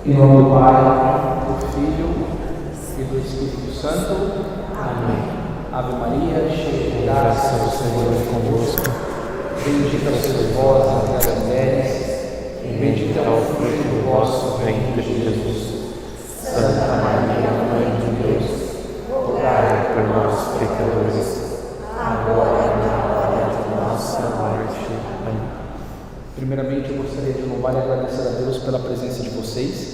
Em nome do Pai, do Filho e do Espírito Santo. Amém. Ave Maria, cheia de graça, o Senhor é convosco. Bendita sois vós entre as mulheres, e bendito é o fruto do vosso ventre, Jesus. Santa Maria, Mãe de Deus, rogai por nós, pecadores, agora e na hora de nossa morte. Amém. Primeiramente, eu gostaria de louvar e agradecer a Deus pela presença de vocês.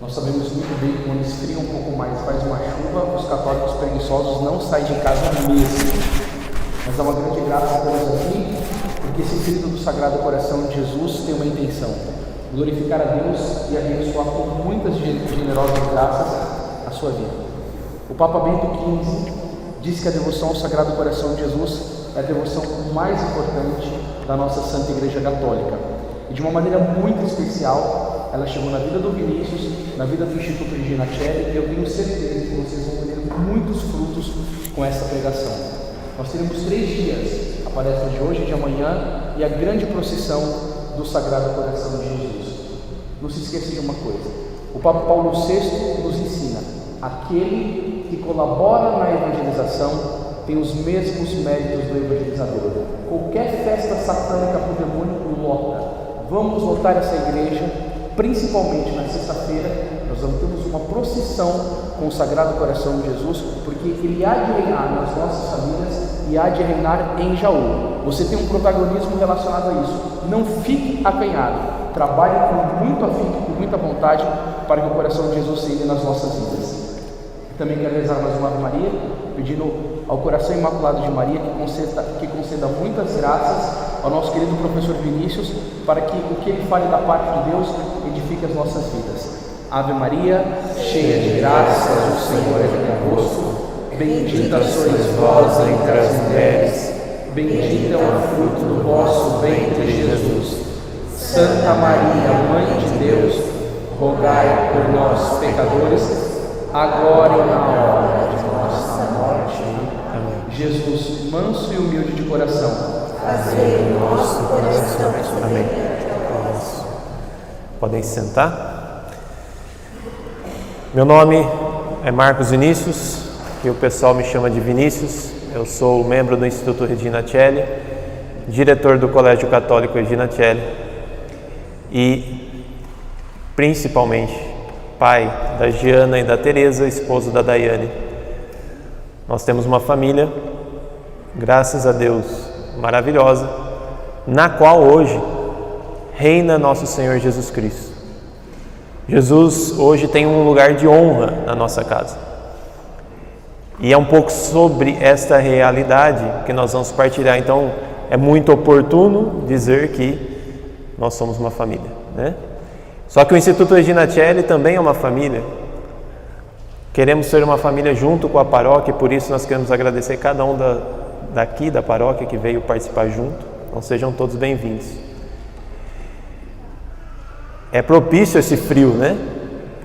Nós sabemos muito bem que quando esfria um pouco mais, faz uma chuva, os católicos preguiçosos não saem de casa mesmo. Mas é uma grande graça a Deus aqui, porque esse Cristo do Sagrado Coração de Jesus tem uma intenção: glorificar a Deus e abençoar com muitas generosas graças a sua vida. O Papa Bento XV diz que a devoção ao Sagrado Coração de Jesus é a devoção mais importante da nossa Santa Igreja Católica. E de uma maneira muito especial, ela chegou na vida do Vinícius, na vida do Instituto Regina Coeli, e eu tenho certeza que vocês vão colher muitos frutos com essa pregação. Nós teremos 3 dias, a palestra de hoje e de amanhã, e a grande procissão do Sagrado Coração de Jesus. Não se esqueça de uma coisa: o Papa Paulo VI nos ensina: aquele que colabora na evangelização tem os mesmos méritos do evangelizador. Qualquer festa satânica para o demônio lota. Vamos lotar essa igreja, principalmente na sexta-feira. Nós vamos ter uma procissão com o Sagrado Coração de Jesus, porque ele há de reinar nas nossas famílias e há de reinar em Jaú. Você tem um protagonismo relacionado a isso. Não fique acanhado. Trabalhe com muito afinco, com muita vontade, para que o coração de Jesus reine nas nossas vidas. Também quero rezar mais uma Ave Maria, pedindo ao coração imaculado de Maria que conceda muitas graças ao nosso querido professor Vinícius, para que o que ele fale da parte de Deus edifique as nossas vidas. Ave Maria, cheia de graça, o Senhor é convosco. Bendita sois vós entre as mulheres, bendito é o fruto do vosso ventre, Jesus. Santa Maria, Mãe de Deus, rogai por nós, pecadores, agora e na hora de nossa morte. Amém. Jesus, manso e humilde de coração, fazei o nosso coração. Amém. Podem se sentar. Meu nome é Marcos Vinícius, e o pessoal me chama de Vinícius. Eu sou membro do Instituto Regina Coeli, diretor do Colégio Católico Regina Coeli e, principalmente, pai da Giana e da Teresa, esposo da Daiane. Nós temos uma família, graças a Deus, maravilhosa, na qual hoje reina nosso Senhor Jesus Cristo. Jesus hoje tem um lugar de honra na nossa casa. E é um pouco sobre esta realidade que nós vamos partilhar. Então, é muito oportuno dizer que nós somos uma família, né? Só que o Instituto Regina Coeli também é uma família. Queremos ser uma família junto com a paróquia, e por isso nós queremos agradecer cada um daqui da paróquia que veio participar junto. Então sejam todos bem-vindos. É propício esse frio, né?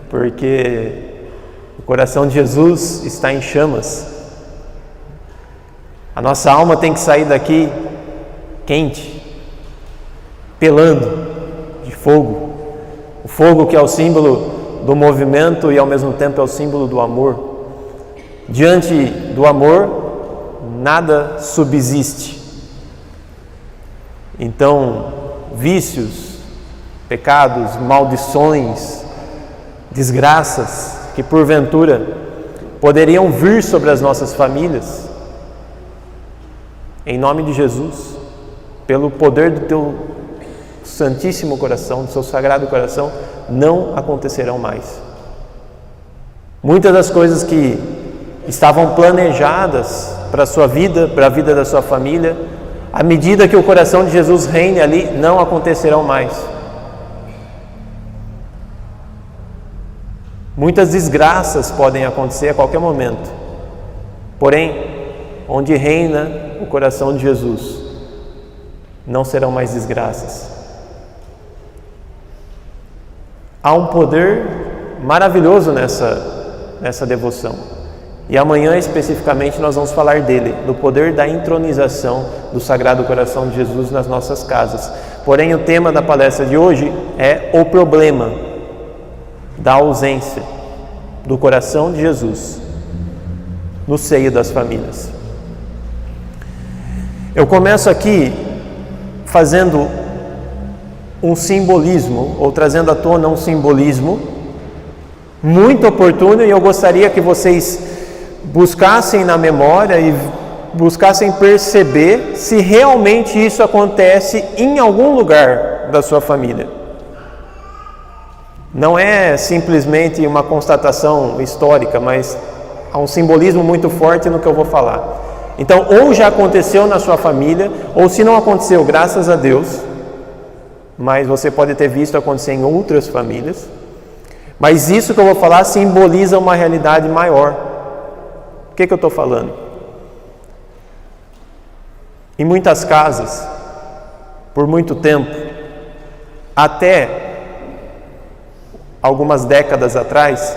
Porque o coração de Jesus está em chamas. A nossa alma tem que sair daqui quente, pelando de fogo. O fogo que é o símbolo do movimento e ao mesmo tempo é o símbolo do amor. Diante do amor, nada subsiste. Então, vícios, pecados, maldições, desgraças que porventura poderiam vir sobre as nossas famílias, em nome de Jesus, pelo poder do teu Santíssimo Coração, do seu Sagrado Coração, não acontecerão mais. Muitas das coisas que estavam planejadas para a sua vida, para a vida da sua família, à medida que o coração de Jesus reine ali, não acontecerão mais. Muitas desgraças podem acontecer a qualquer momento, porém, onde reina o coração de Jesus, não serão mais desgraças. Há um poder maravilhoso nessa devoção. E amanhã especificamente nós vamos falar dele, do poder da intronização do Sagrado Coração de Jesus nas nossas casas. Porém, o tema da palestra de hoje é o problema. da ausência do coração de Jesus no seio das famílias. Eu começo aqui fazendo um simbolismo, ou trazendo à tona um simbolismo muito oportuno, e eu gostaria que vocês buscassem na memória e buscassem perceber se realmente isso acontece em algum lugar da sua família. Não é simplesmente uma constatação histórica, mas há um simbolismo muito forte no que eu vou falar. Então, ou já aconteceu na sua família, ou se não aconteceu, graças a Deus, mas você pode ter visto acontecer em outras famílias. Mas isso que eu vou falar simboliza uma realidade maior. O que eu estou falando? Em muitas casas, por muito tempo, até algumas décadas atrás,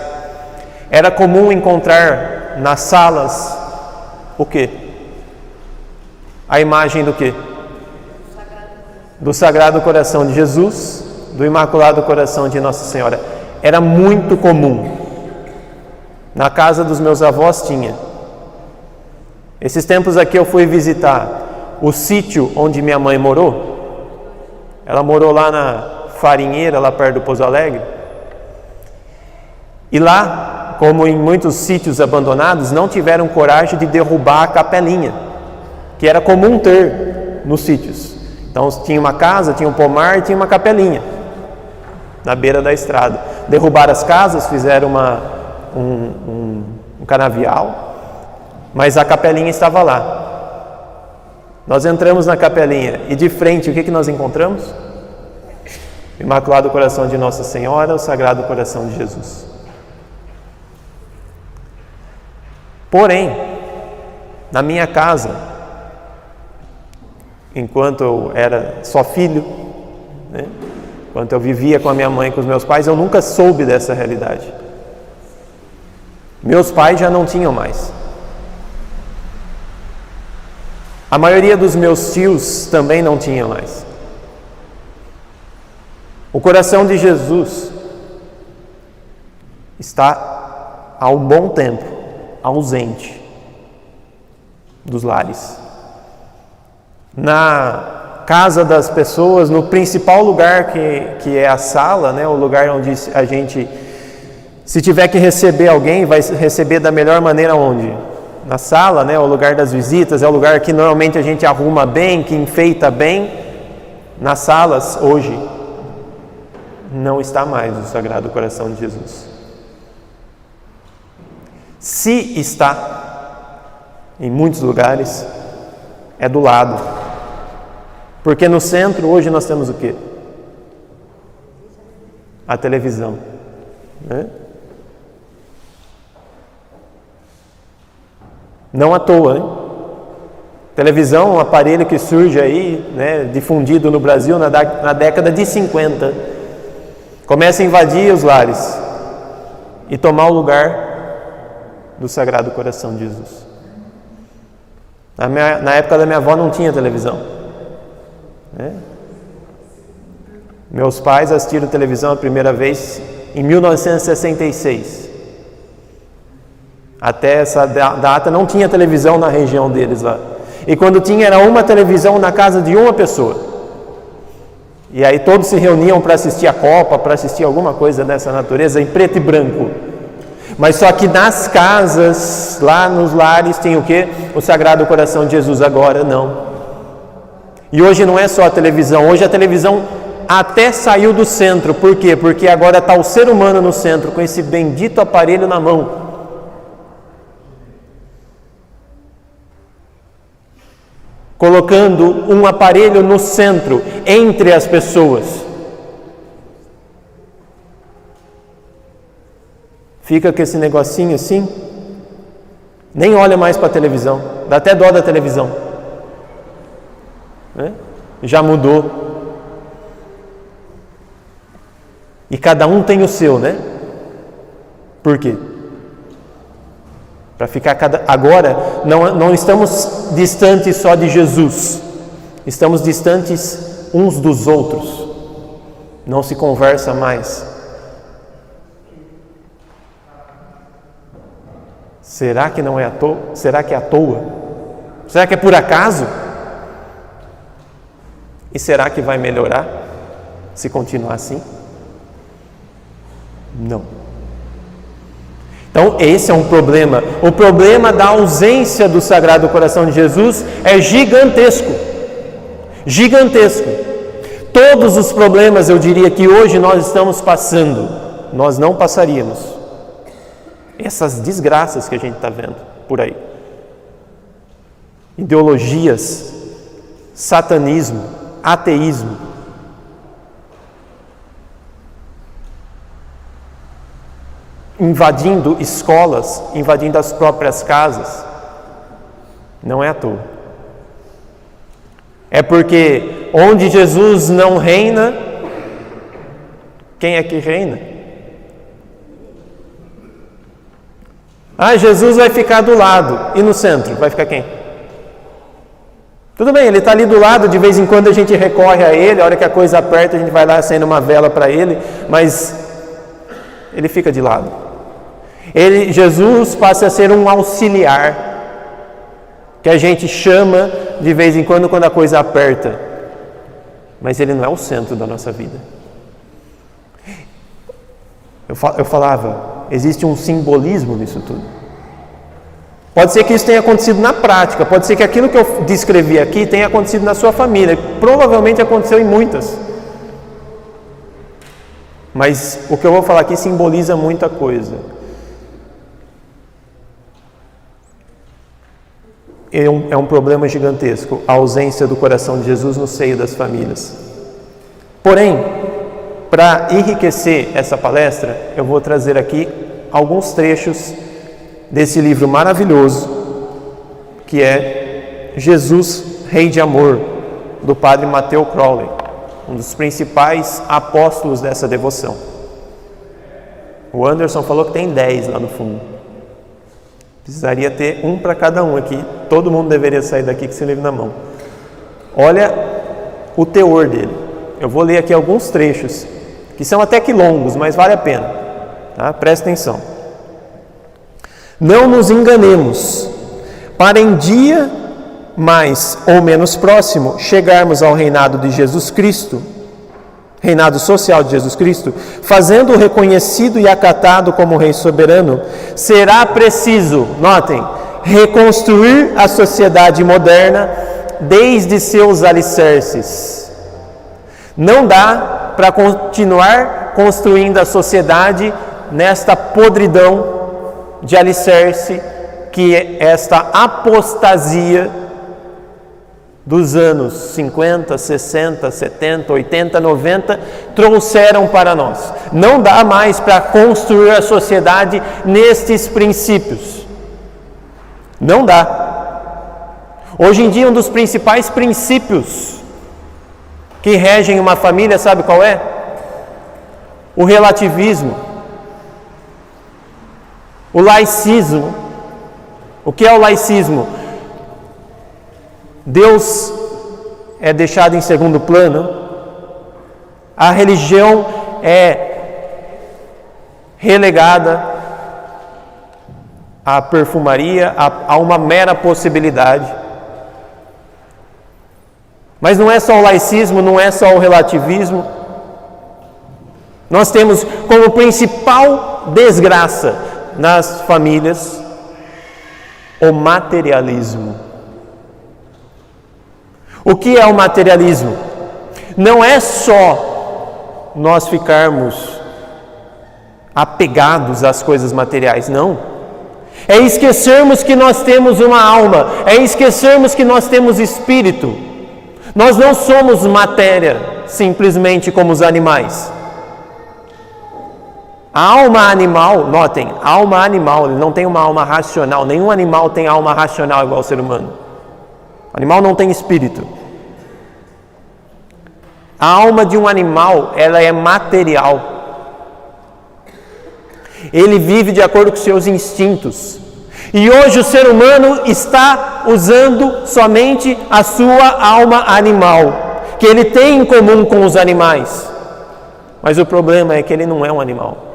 era comum encontrar nas salas o quê? A imagem do quê? Do Sagrado Coração de Jesus, do Imaculado Coração de Nossa Senhora. Era muito comum. Na casa dos meus avós tinha. Esses tempos aqui eu fui visitar o sítio onde minha mãe morou. Ela morou lá na Farinheira, lá perto do Pouso Alegre. E lá, como em muitos sítios abandonados, não tiveram coragem de derrubar a capelinha, que era comum ter nos sítios. Então tinha uma casa, tinha um pomar e tinha uma capelinha na beira da estrada. Derrubaram as casas, fizeram um canavial, mas a capelinha estava lá. Nós entramos na capelinha e de frente o que nós encontramos? O Imaculado Coração de Nossa Senhora, o Sagrado Coração de Jesus. Porém, na minha casa, enquanto eu era só filho, né? Enquanto eu vivia com a minha mãe e com os meus pais, eu nunca soube dessa realidade. Meus pais já não tinham mais. A maioria dos meus tios também não tinha mais. O coração de Jesus está há um bom tempo ausente dos lares. Na casa das pessoas, no principal lugar que é a sala, né, o lugar onde a gente, se tiver que receber alguém, vai receber da melhor maneira onde? Na sala, né, o lugar das visitas, é o lugar que normalmente a gente arruma bem, que enfeita bem. Nas salas, hoje, não está mais o Sagrado Coração de Jesus. Se está, em muitos lugares, é do lado. Porque no centro, hoje, nós temos o quê? A televisão. Né? Não à toa, hein? Televisão é um aparelho que surge aí, né, difundido no Brasil na década de 50. Começa a invadir os lares e tomar o lugar do Sagrado Coração de Jesus. Na época da minha avó não tinha televisão. Né? Meus pais assistiram televisão a primeira vez em 1966. Até essa data não tinha televisão na região deles lá. E quando tinha, era uma televisão na casa de uma pessoa. E aí todos se reuniam para assistir a Copa, para assistir alguma coisa dessa natureza, em preto e branco. Mas só que nas casas, lá nos lares, tem o quê? O Sagrado Coração de Jesus. Agora não. E hoje não é só a televisão, hoje a televisão até saiu do centro. Por quê? Porque agora está o ser humano no centro, com esse bendito aparelho na mão. Colocando um aparelho no centro, entre as pessoas. Fica com esse negocinho assim, nem olha mais para a televisão, dá até dó da televisão. Né? Já mudou. E cada um tem o seu, né? Por quê? Para ficar agora não estamos distantes só de Jesus, estamos distantes uns dos outros. Não se conversa mais. Será que não é à toa? Será que é à toa? Será que é por acaso? E será que vai melhorar se continuar assim? Não. Então esse é um problema. O problema da ausência do Sagrado Coração de Jesus é gigantesco. Gigantesco. Todos os problemas, eu diria, que hoje nós estamos passando, nós não passaríamos. Essas desgraças que a gente está vendo por aí. Ideologias, satanismo, ateísmo. Invadindo escolas, invadindo as próprias casas. Não é à toa. É porque onde Jesus não reina, quem é que reina? Jesus vai ficar do lado. E no centro, vai ficar quem? Tudo bem, ele está ali do lado, de vez em quando a gente recorre a ele, a hora que a coisa aperta a gente vai lá acender uma vela para ele, mas ele fica de lado. Jesus passa a ser um auxiliar, que a gente chama de vez em quando a coisa aperta, mas ele não é o centro da nossa vida. Eu falava, existe um simbolismo nisso tudo. Pode ser que isso tenha acontecido na prática, pode ser que aquilo que eu descrevi aqui tenha acontecido na sua família, provavelmente aconteceu em muitas. Mas o que eu vou falar aqui simboliza muita coisa. É um problema gigantesco, a ausência do coração de Jesus no seio das famílias. Porém, para enriquecer essa palestra, eu vou trazer aqui alguns trechos desse livro maravilhoso, que é Jesus, Rei de Amor, do padre Matthew Crowley, um dos principais apóstolos dessa devoção. O Anderson falou que tem 10 lá no fundo. Precisaria ter um para cada um aqui. Todo mundo deveria sair daqui com esse livro na mão. Olha o teor dele. Eu vou ler aqui alguns trechos, que são até que longos, mas vale a pena. Tá? Presta atenção. Não nos enganemos. Para em dia mais ou menos próximo chegarmos ao reinado de Jesus Cristo, reinado social de Jesus Cristo, fazendo-o reconhecido e acatado como Rei soberano, será preciso, notem, reconstruir a sociedade moderna desde seus alicerces. Não dá para continuar construindo a sociedade nesta podridão de alicerce que é esta apostasia dos anos 50, 60, 70, 80, 90 trouxeram para nós. Não dá mais para construir a sociedade nestes princípios. Não dá. Hoje em dia, um dos principais princípios que regem uma família, sabe qual é? O relativismo. O laicismo. O que é o laicismo? Deus é deixado em segundo plano, a religião é relegada à perfumaria, a uma mera possibilidade. Mas não é só o laicismo, não é só o relativismo. Nós temos como principal desgraça nas famílias o materialismo. O que é o materialismo? Não é só nós ficarmos apegados às coisas materiais, não. É esquecermos que nós temos uma alma, é esquecermos que nós temos espírito. Nós não somos matéria, simplesmente como os animais. A alma animal, notem, a alma animal, ele não tem uma alma racional, nenhum animal tem alma racional igual ao ser humano. O animal não tem espírito. A alma de um animal, ela é material. Ele vive de acordo com seus instintos. E hoje o ser humano está usando somente a sua alma animal, que ele tem em comum com os animais. Mas o problema é que ele não é um animal.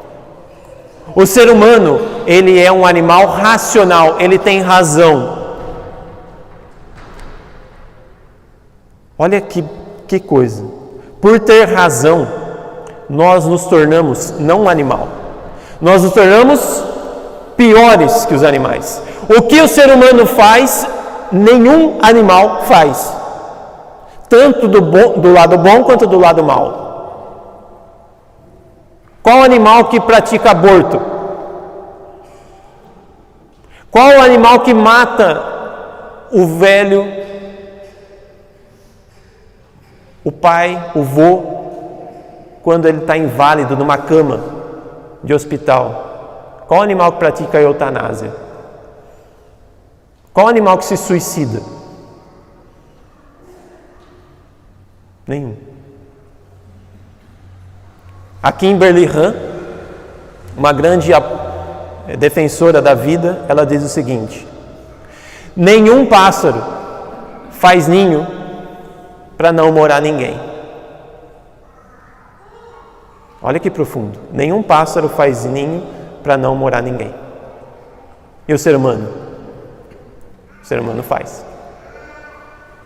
O ser humano, ele é um animal racional, ele tem razão. Olha que coisa. Por ter razão, nós nos tornamos não um animal. Nós nos tornamos piores que os animais. O que o ser humano faz, nenhum animal faz. Tanto do lado bom quanto do lado mau. Qual animal que pratica aborto? Qual o animal que mata o velho, o pai, o vô, quando ele está inválido numa cama de hospital? Qual animal que pratica a eutanásia? Qual animal que se suicida? Nenhum. A Kimberly Han, uma grande defensora da vida, ela diz o seguinte: nenhum pássaro faz ninho para não morar ninguém. Olha que profundo. Nenhum pássaro faz ninho para não morar ninguém. E o ser humano? O ser humano faz.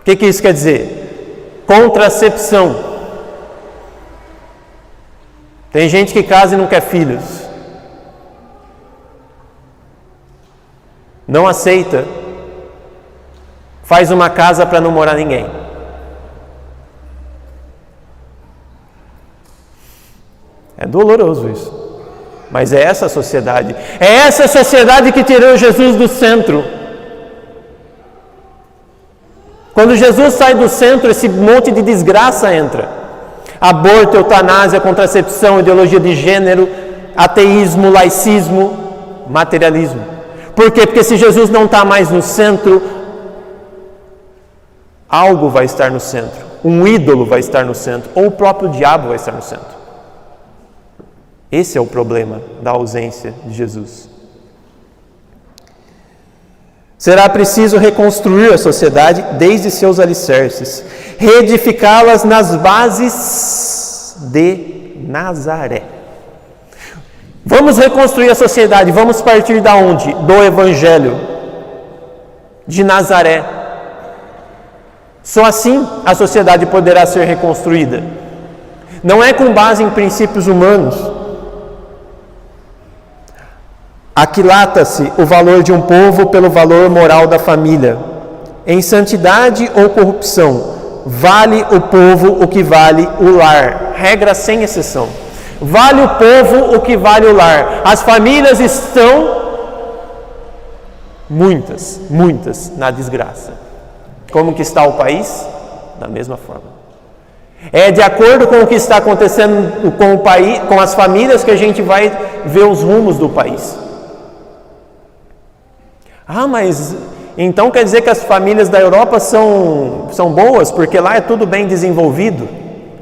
O que isso quer dizer? Contracepção. Tem gente que casa e não quer filhos. Não aceita. Faz uma casa para não morar ninguém. É doloroso isso. Mas é essa a sociedade. É essa a sociedade que tirou Jesus do centro. Quando Jesus sai do centro, esse monte de desgraça entra. Aborto, eutanásia, contracepção, ideologia de gênero, ateísmo, laicismo, materialismo. Por quê? Porque se Jesus não está mais no centro, algo vai estar no centro. Um ídolo vai estar no centro, ou o próprio diabo vai estar no centro. Esse é o problema da ausência de Jesus. Será preciso reconstruir a sociedade desde seus alicerces, reedificá-las nas bases de Nazaré. Vamos reconstruir a sociedade, vamos partir da onde? Do Evangelho, de Nazaré. Só assim a sociedade poderá ser reconstruída. Não é com base em princípios humanos. Aquilata-se o valor de um povo pelo valor moral da família. Em santidade ou corrupção, vale o povo o que vale o lar. Regra sem exceção. Vale o povo o que vale o lar. As famílias estão, muitas, na desgraça. Como que está o país? Da mesma forma. É de acordo com o que está acontecendo com o país, com as famílias, que a gente vai ver os rumos do país. Ah, mas então quer dizer que as famílias da Europa são boas, porque lá é tudo bem desenvolvido?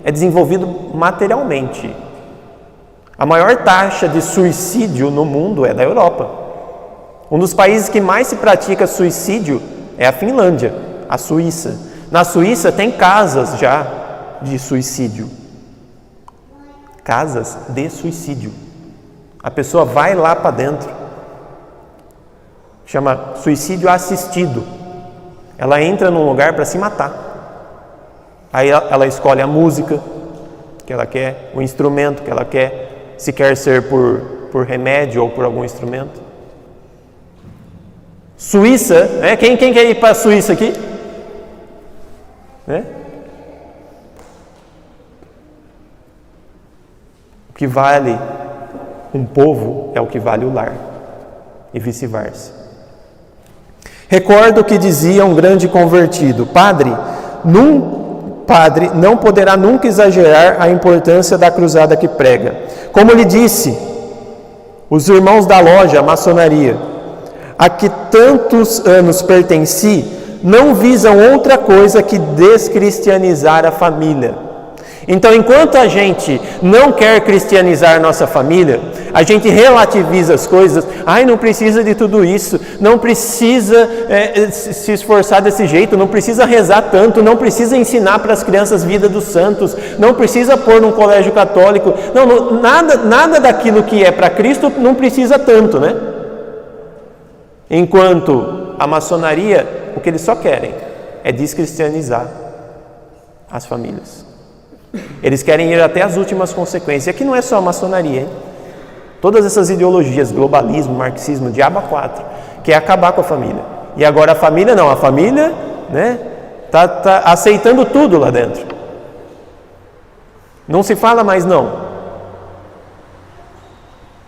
É desenvolvido materialmente. A maior taxa de suicídio no mundo é da Europa. Um dos países que mais se pratica suicídio é a Finlândia, a Suíça. Na Suíça tem casas já de suicídio. Casas de suicídio. A pessoa vai lá para dentro. Chama suicídio assistido. Ela entra num lugar para se matar. Aí ela escolhe a música que ela quer, o instrumento que ela quer, se quer ser por remédio ou por algum instrumento. Suíça, né? Quem quer ir para a Suíça aqui? Né? O que vale um povo é o que vale o lar, e vice-versa. Recordo que dizia um grande convertido: padre não poderá nunca exagerar a importância da cruzada que prega. Como lhe disse, os irmãos da loja, a maçonaria, a que tantos anos pertenci, não visam outra coisa que descristianizar a família. Então, enquanto a gente não quer cristianizar nossa família, a gente relativiza as coisas. Não precisa de tudo isso, não precisa se esforçar desse jeito, não precisa rezar tanto, não precisa ensinar para as crianças vida dos santos, não precisa pôr num colégio católico. Nada daquilo que é para Cristo não precisa tanto, né? Enquanto a maçonaria, o que eles só querem é descristianizar as famílias. Eles querem ir até as últimas consequências. E aqui não é só a maçonaria, hein? Todas essas ideologias, globalismo, marxismo, diabo a quatro, quer acabar com a família. E agora a família não, a família, né, tá aceitando tudo lá dentro. Não se fala mais não.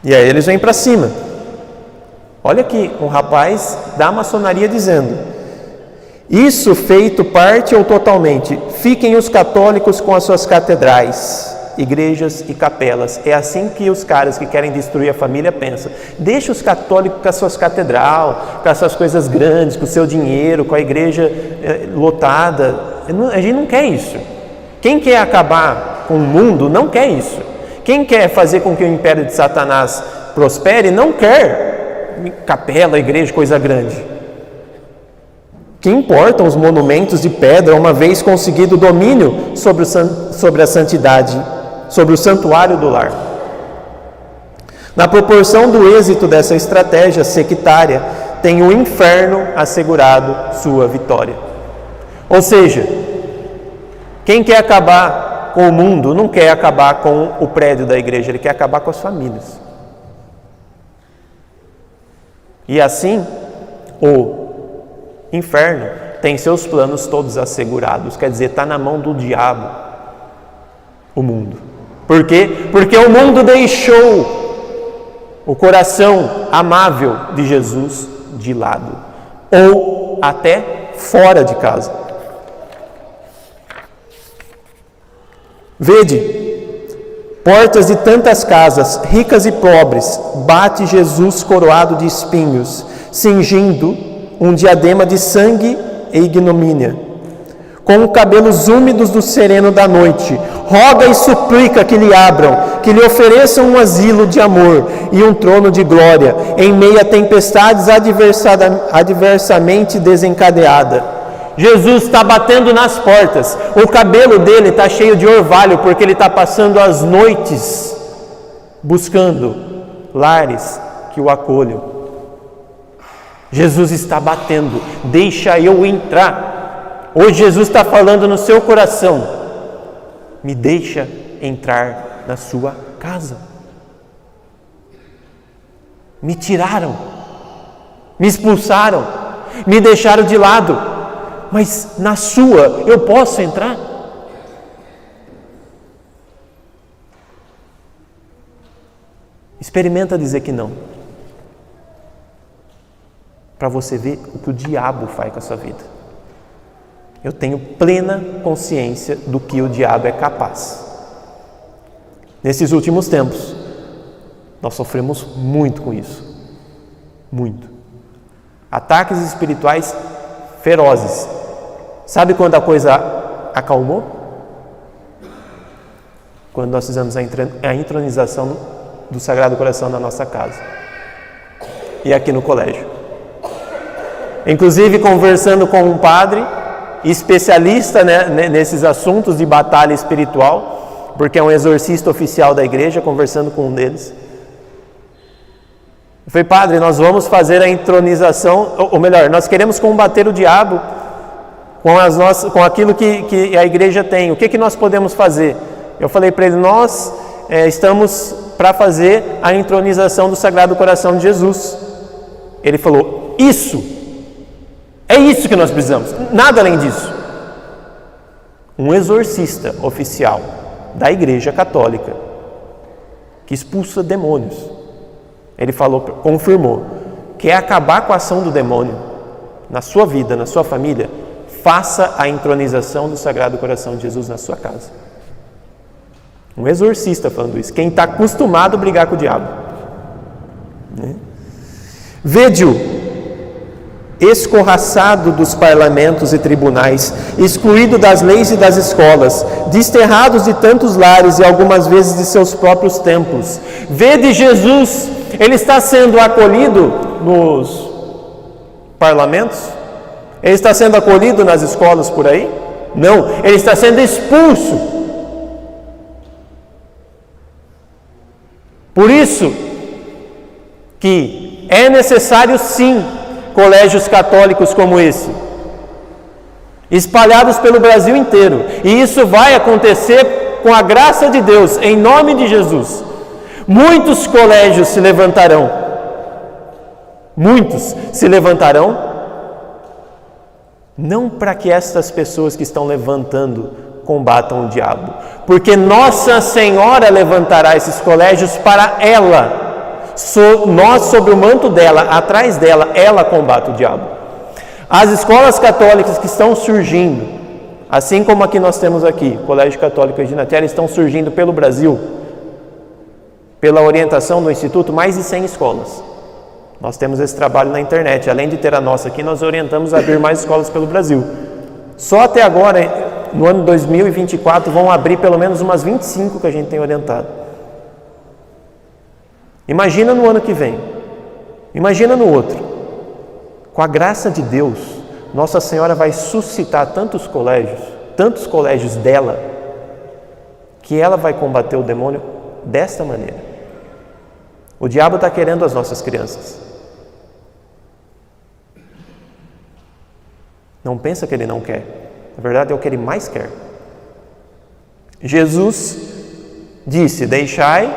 E aí eles vêm para cima. Olha aqui, um rapaz da maçonaria dizendo: isso feito parte ou totalmente, fiquem os católicos com as suas catedrais, igrejas e capelas. É assim que os caras que querem destruir a família pensam. Deixa os católicos com as suas catedrais, com as suas coisas grandes, com o seu dinheiro, com a igreja lotada. A gente não quer isso. Quem quer acabar com o mundo não quer isso. Quem quer fazer com que o império de Satanás prospere não quer capela, igreja, coisa grande. Que importam os monumentos de pedra, uma vez conseguido o domínio sobre a santidade, sobre o santuário do lar. Na proporção do êxito dessa estratégia sectária, tem o inferno assegurado sua vitória. Ou seja, quem quer acabar com o mundo não quer acabar com o prédio da igreja, ele quer acabar com as famílias. E assim, o inferno tem seus planos todos assegurados, quer dizer, está na mão do diabo o mundo. Por quê? Porque o mundo deixou o coração amável de Jesus de lado, ou até fora de casa. Vede, portas de tantas casas, ricas e pobres, bate Jesus coroado de espinhos, cingindo um diadema de sangue e ignomínia, com cabelos úmidos do sereno da noite, roga e suplica que lhe abram, que lhe ofereçam um asilo de amor e um trono de glória, em meio a tempestades adversamente desencadeada. Jesus está batendo nas portas, o cabelo dele está cheio de orvalho, porque ele está passando as noites buscando lares que o acolham. Jesus está batendo, deixa eu entrar. Hoje Jesus está falando no seu coração: me deixa entrar na sua casa. Me tiraram, me expulsaram, me deixaram de lado, mas na sua eu posso entrar? Experimenta dizer que não, para você ver o que o diabo faz com a sua vida. Eu tenho plena consciência do que o diabo é capaz. Nesses últimos tempos, nós sofremos muito com isso. Muito. Ataques espirituais ferozes. Sabe quando a coisa acalmou? Quando nós fizemos a intronização do Sagrado Coração na nossa casa. E aqui no colégio. Inclusive conversando com um padre especialista, né, nesses assuntos de batalha espiritual, porque é um exorcista oficial da igreja, conversando com um deles. Eu falei: padre, nós vamos fazer a intronização, ou melhor, nós queremos combater o diabo com aquilo que a igreja tem. O que nós podemos fazer? Eu falei para ele: nós estamos para fazer a intronização do Sagrado Coração de Jesus. Ele falou: é isso que nós precisamos, nada além disso. Um exorcista oficial da Igreja Católica, que expulsa demônios, ele falou, confirmou, quer acabar com a ação do demônio na sua vida, na sua família, faça a intronização do Sagrado Coração de Jesus na sua casa. Um exorcista falando isso, quem está acostumado a brigar com o diabo, né? Vede-o, escorraçado dos parlamentos e tribunais, excluído das leis e das escolas, desterrados de tantos lares e algumas vezes de seus próprios templos. Vede Jesus, ele está sendo acolhido nos parlamentos? Ele está sendo acolhido nas escolas por aí? Não, ele está sendo expulso. Por isso que é necessário sim colégios católicos como esse, espalhados pelo Brasil inteiro. E isso vai acontecer com a graça de Deus, em nome de Jesus. Muitos colégios se levantarão. Muitos se levantarão, não para que estas pessoas que estão levantando combatam o diabo, porque Nossa Senhora levantará esses colégios para ela. Nós, sob o manto dela, atrás dela, ela combate o diabo. As escolas católicas que estão surgindo, assim como aqui nós temos aqui, o Colégio Católico Regina Coeli, estão surgindo pelo Brasil, pela orientação do Instituto, mais de 100 escolas. Nós temos esse trabalho na internet. Além de ter a nossa aqui, nós orientamos a abrir mais escolas pelo Brasil. Só até agora, no ano 2024, vão abrir pelo menos umas 25 que a gente tem orientado. Imagina no ano que vem, imagina no outro. Com a graça de Deus, Nossa Senhora vai suscitar tantos colégios dela, que ela vai combater o demônio desta maneira. O diabo está querendo as nossas crianças. Não pensa que ele não quer. Na verdade, é o que ele mais quer. Jesus disse: deixai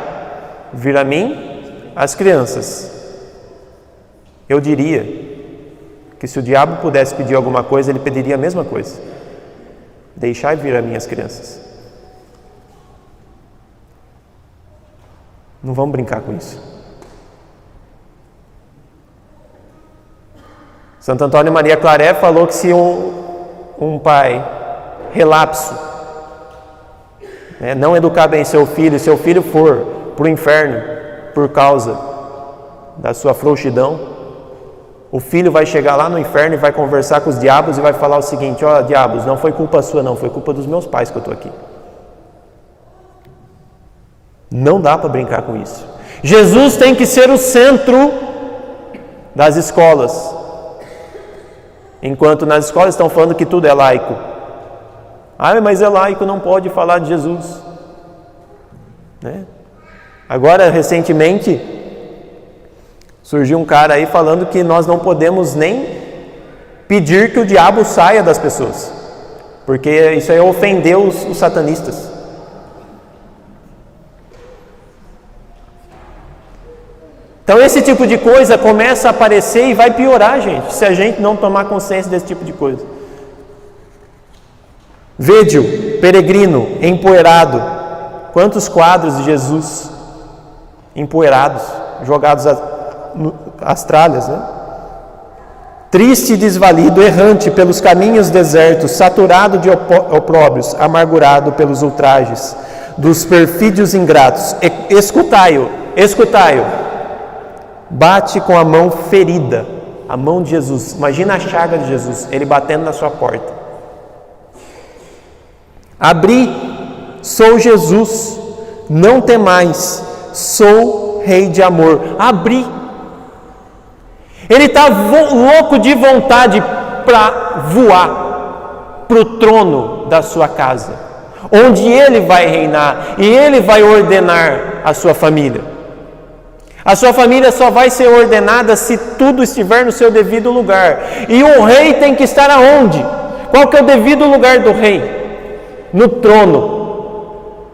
vir a mim as crianças. Eu diria que se o diabo pudesse pedir alguma coisa, ele pediria a mesma coisa: deixai vir a mim as crianças. Não vamos brincar com isso. Santo Antônio Maria Claret falou que se um pai relapso, não educar bem seu filho for para o inferno por causa da sua frouxidão, o filho vai chegar lá no inferno e vai conversar com os diabos e vai falar o seguinte: ó, diabos, não foi culpa sua não, foi culpa dos meus pais que eu estou aqui. Não dá para brincar com isso. Jesus tem que ser o centro das escolas, enquanto nas escolas estão falando que tudo é laico. Ah, mas é laico, não pode falar de Jesus, né? Agora, recentemente, surgiu um cara aí falando que nós não podemos nem pedir que o diabo saia das pessoas, porque isso aí ofendeu os satanistas. Então esse tipo de coisa começa a aparecer e vai piorar, gente, se a gente não tomar consciência desse tipo de coisa. Vede-o, peregrino, empoeirado. Quantos quadros de Jesus empoeirados, jogados às tralhas, né? Triste e desvalido, errante pelos caminhos desertos, saturado de opróbrios, amargurado pelos ultrajes dos perfídios ingratos. Escutai-o, escutai-o. Bate com a mão ferida, a mão de Jesus. Imagina a chaga de Jesus, ele batendo na sua porta. Abri, sou Jesus, não temais, sou Rei de amor. Abri. Ele está louco de vontade para voar para o trono da sua casa, onde ele vai reinar e ele vai ordenar a sua família. A sua família só vai ser ordenada se tudo estiver no seu devido lugar. E o rei tem que estar aonde? Qual que é o devido lugar do rei? No trono.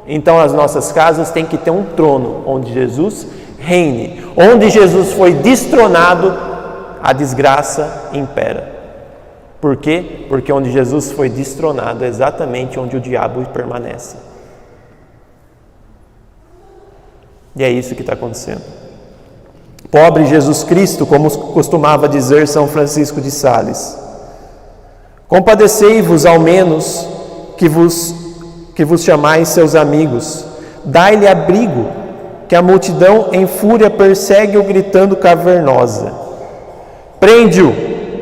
Então as nossas casas têm que ter um trono onde Jesus reine. Onde Jesus foi destronado, a desgraça impera. Por quê? Porque onde Jesus foi destronado é exatamente onde o diabo permanece. E é isso que está acontecendo. Pobre Jesus Cristo, como costumava dizer São Francisco de Sales. Compadecei-vos ao menos que vos chamais seus amigos. Dai-lhe abrigo, que a multidão em fúria persegue-o gritando cavernosa. Prende-o,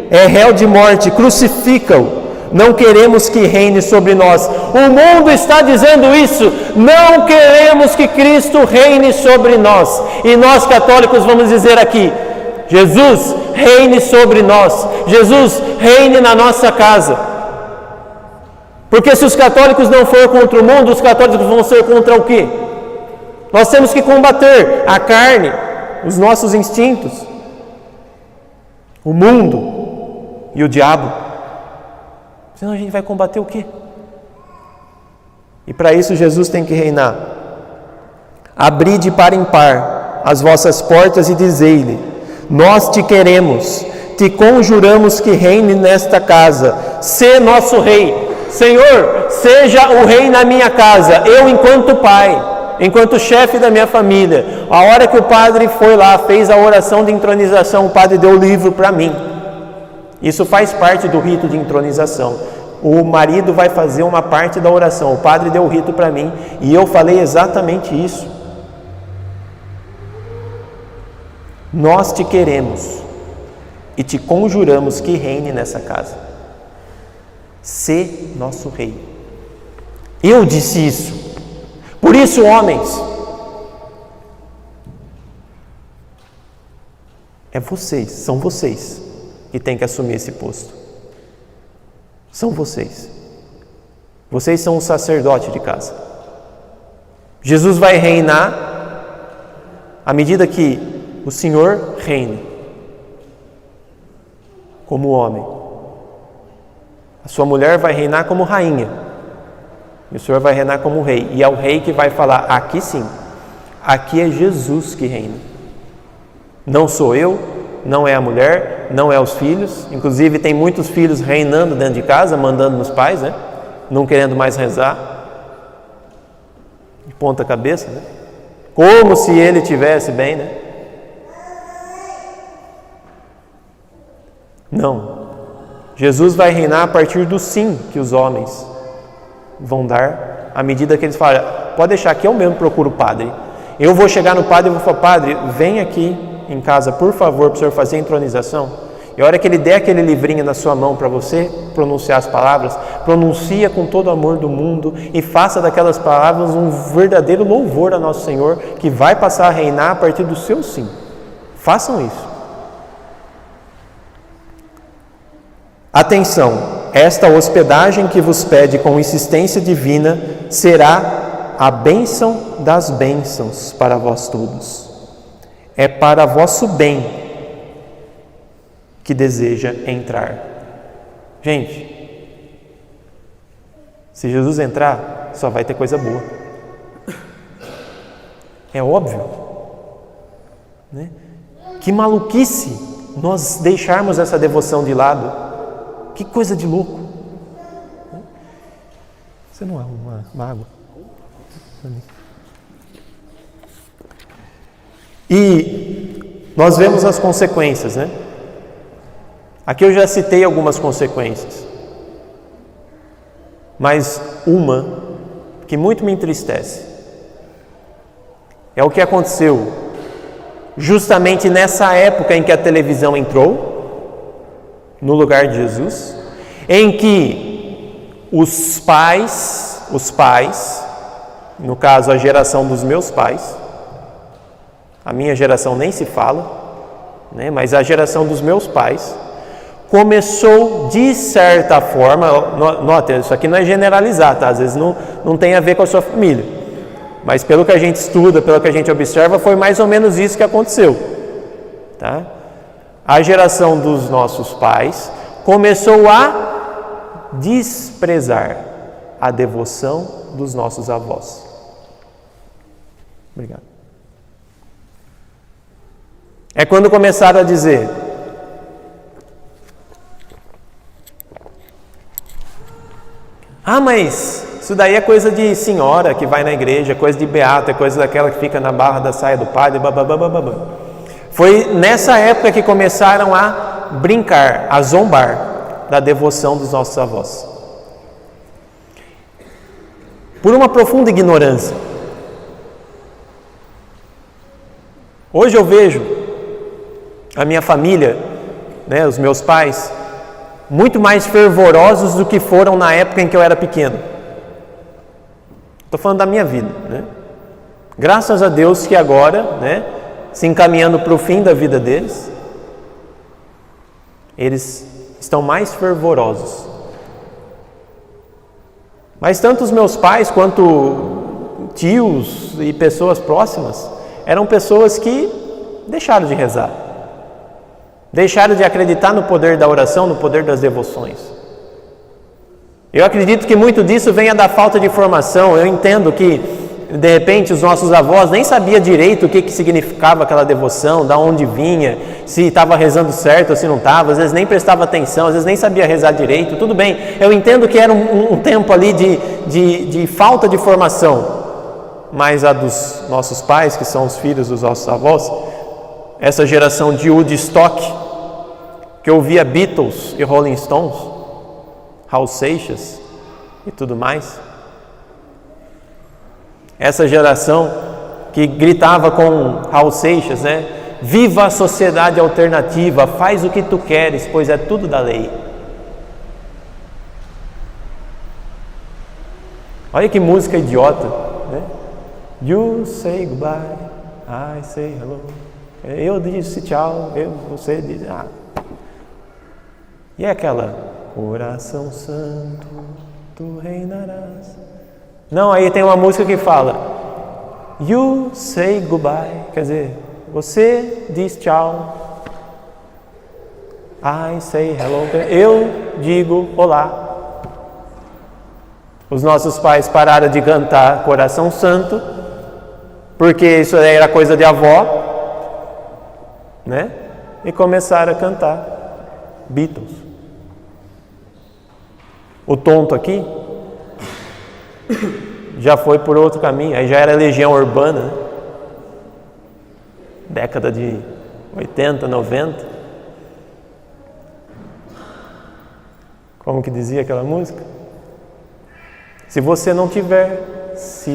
é réu de morte, crucifica-o. Não queremos que reine sobre nós. O mundo está dizendo isso. Não queremos que Cristo reine sobre nós. E nós católicos vamos dizer aqui: Jesus, reine sobre nós. Jesus, reine na nossa casa. Porque se os católicos não forem contra o mundo, os católicos vão ser contra o quê? Nós temos que combater a carne, os nossos instintos, o mundo e o diabo. Senão a gente vai combater o quê? E para isso Jesus tem que reinar. Abri de par em par as vossas portas e dizei-lhe: nós te queremos, te conjuramos que reine nesta casa, sê nosso rei. Senhor, seja o rei na minha casa, eu enquanto pai, enquanto chefe da minha família. A hora que o padre foi lá, fez a oração de entronização, o padre deu o livro para mim. Isso faz parte do rito de entronização. O marido vai fazer uma parte da oração. O padre deu o rito para mim e eu falei exatamente isso. Nós te queremos e te conjuramos que reine nessa casa. Sê nosso rei. Eu disse isso. Por isso, homens, são vocês que têm que assumir esse posto. São vocês. Vocês são o sacerdote de casa. Jesus vai reinar à medida que o Senhor reine como homem. A sua mulher vai reinar como rainha. E o Senhor vai reinar como rei. E é o rei que vai falar: aqui sim, aqui é Jesus que reina. Não sou eu, não é a mulher, não é os filhos. Inclusive tem muitos filhos reinando dentro de casa, mandando nos pais, né? Não querendo mais rezar. De ponta cabeça, né? Como se ele tivesse bem, né? Não. Jesus vai reinar a partir do sim que os homens vão dar, à medida que eles falam: pode deixar que eu mesmo procuro o padre. Eu vou chegar no padre e vou falar: padre, vem aqui em casa, por favor, para o senhor fazer a entronização. E a hora que ele der aquele livrinho na sua mão para você pronunciar as palavras, pronuncia com todo o amor do mundo e faça daquelas palavras um verdadeiro louvor a nosso Senhor, que vai passar a reinar a partir do seu sim. Façam isso. Atenção, esta hospedagem que vos pede com insistência divina será a bênção das bênçãos para vós todos. É para vosso bem que deseja entrar. Gente, se Jesus entrar, só vai ter coisa boa. É óbvio, né? Que maluquice nós deixarmos essa devoção de lado. Que coisa de louco. Você não arruma uma água? E nós vemos as consequências, né? Aqui eu já citei algumas consequências, mas uma que muito me entristece é o que aconteceu justamente nessa época em que a televisão entrou no lugar de Jesus, em que os pais, no caso a geração dos meus pais, a minha geração nem se fala, né, mas a geração dos meus pais, começou de certa forma, nota, isso aqui não é generalizar, tá? Às vezes não tem a ver com a sua família, mas pelo que a gente estuda, pelo que a gente observa, foi mais ou menos isso que aconteceu, tá? A geração dos nossos pais começou a desprezar a devoção dos nossos avós. Obrigado. É quando começaram a dizer: ah, mas isso daí é coisa de senhora que vai na igreja, é coisa de beata, é coisa daquela que fica na barra da saia do padre, bababababá. Foi nessa época que começaram a brincar, a zombar da devoção dos nossos avós. Por uma profunda ignorância. Hoje eu vejo a minha família né, os meus pais, muito mais fervorosos do que foram na época em que eu era pequeno. Estou falando da minha vida, né? Graças a Deus que agora, né, se encaminhando para o fim da vida deles, eles estão mais fervorosos. Mas tanto os meus pais quanto tios e pessoas próximas eram pessoas que deixaram de rezar, deixaram de acreditar no poder da oração, no poder das devoções. Eu acredito que muito disso venha da falta de formação. Eu entendo que, de repente, os nossos avós nem sabiam direito o que significava aquela devoção, de onde vinha, se estava rezando certo ou se não estava, às vezes nem prestava atenção, às vezes nem sabia rezar direito. Tudo bem, eu entendo que era um tempo ali de falta de formação, mas a dos nossos pais, que são os filhos dos nossos avós, essa geração de Woodstock, que ouvia Beatles e Rolling Stones, Raul Seixas e tudo mais, essa geração que gritava com Raul Seixas, né? Viva a sociedade alternativa, faz o que tu queres, pois é tudo da lei. Olha que música idiota, né? You say goodbye, I say hello. Eu disse tchau, você diz E é aquela, coração santo, tu reinarás. Não, aí tem uma música que fala, you say goodbye, quer dizer, você diz tchau, I say hello, eu digo olá. Os nossos pais pararam de cantar Coração Santo, porque isso era coisa de avó, né? E começaram a cantar Beatles. O tonto aqui já foi por outro caminho, aí já era Legião Urbana, né? Década de 80, 90. Como que dizia aquela música? Se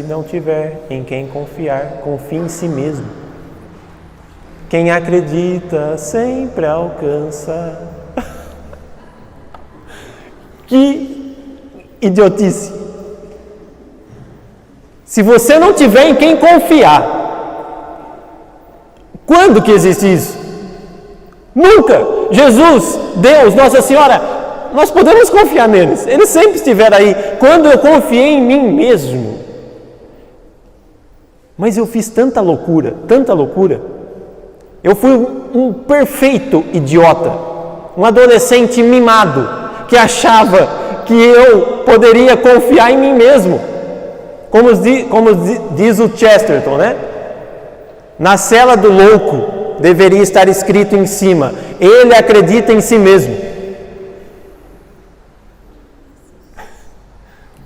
não tiver em quem confiar, confie em si mesmo. Quem acredita sempre alcança. Que idiotice! Se você não tiver em quem confiar, quando que existe isso? Nunca! Jesus, Deus, Nossa Senhora, nós podemos confiar neles. Eles sempre estiveram aí. Quando eu confiei em mim mesmo. Mas eu fiz tanta loucura. Eu fui um perfeito idiota. Um adolescente mimado que achava que eu poderia confiar em mim mesmo. Como diz o Chesterton, né? Na cela do louco deveria estar escrito em cima: ele acredita em si mesmo.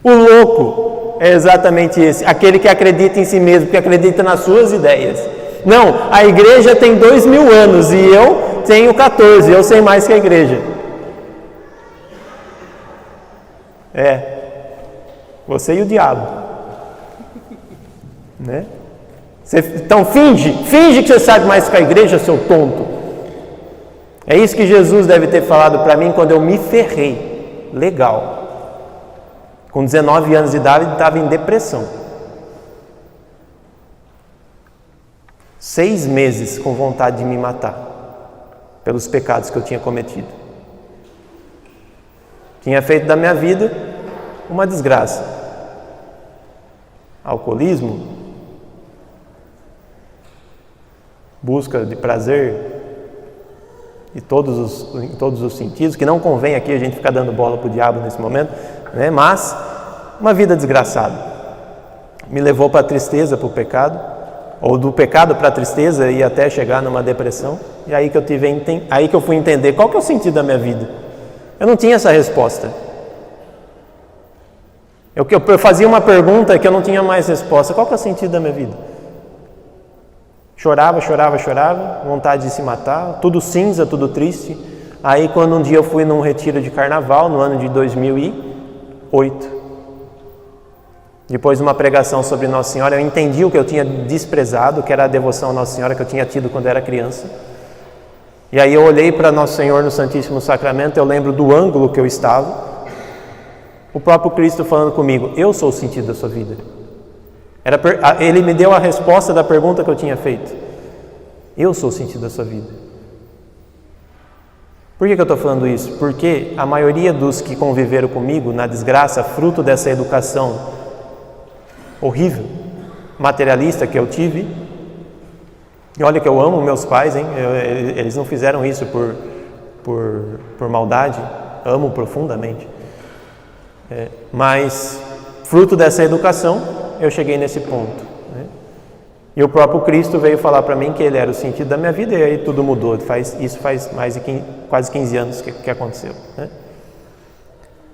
O louco é exatamente esse, aquele que acredita em si mesmo, que acredita nas suas ideias. Não, a igreja tem 2000 anos e eu tenho 14, eu sei mais que a igreja. Você e o diabo. Né? Então finge que você sabe mais que a igreja, seu tonto. É isso que Jesus deve ter falado para mim quando eu me ferrei. Legal. Com 19 anos de idade, estava em depressão. 6 meses com vontade de me matar, pelos pecados que eu tinha cometido. Tinha feito da minha vida uma desgraça. Alcoolismo, busca de prazer em todos os sentidos, que não convém aqui a gente ficar dando bola para o diabo nesse momento, né? Mas uma vida desgraçada me levou para a tristeza, para o pecado, ou do pecado para a tristeza e até chegar numa depressão. E aí que eu fui entender qual que é o sentido da minha vida. Eu não tinha essa resposta. Eu fazia uma pergunta que eu não tinha mais resposta. Qual que é o sentido da minha vida? Chorava, vontade de se matar, tudo cinza, tudo triste. Aí quando um dia eu fui num retiro de carnaval, no ano de 2008, depois de uma pregação sobre Nossa Senhora, eu entendi o que eu tinha desprezado, que era a devoção a Nossa Senhora que eu tinha tido quando era criança. E aí eu olhei para Nosso Senhor no Santíssimo Sacramento, eu lembro do ângulo que eu estava, o próprio Cristo falando comigo, eu sou o sentido da sua vida. Ele me deu a resposta da pergunta que eu tinha feito. Eu sou o sentido da sua vida. Por que eu estou falando isso? Porque a maioria dos que conviveram comigo na desgraça, fruto dessa educação horrível, materialista que eu tive, e olha que eu amo meus pais, hein? Eles não fizeram isso por maldade, amo profundamente. Mas, fruto dessa educação, eu cheguei nesse ponto. Né? E o próprio Cristo veio falar para mim que Ele era o sentido da minha vida, e aí tudo mudou. Isso faz mais de quase 15 anos que aconteceu. Né?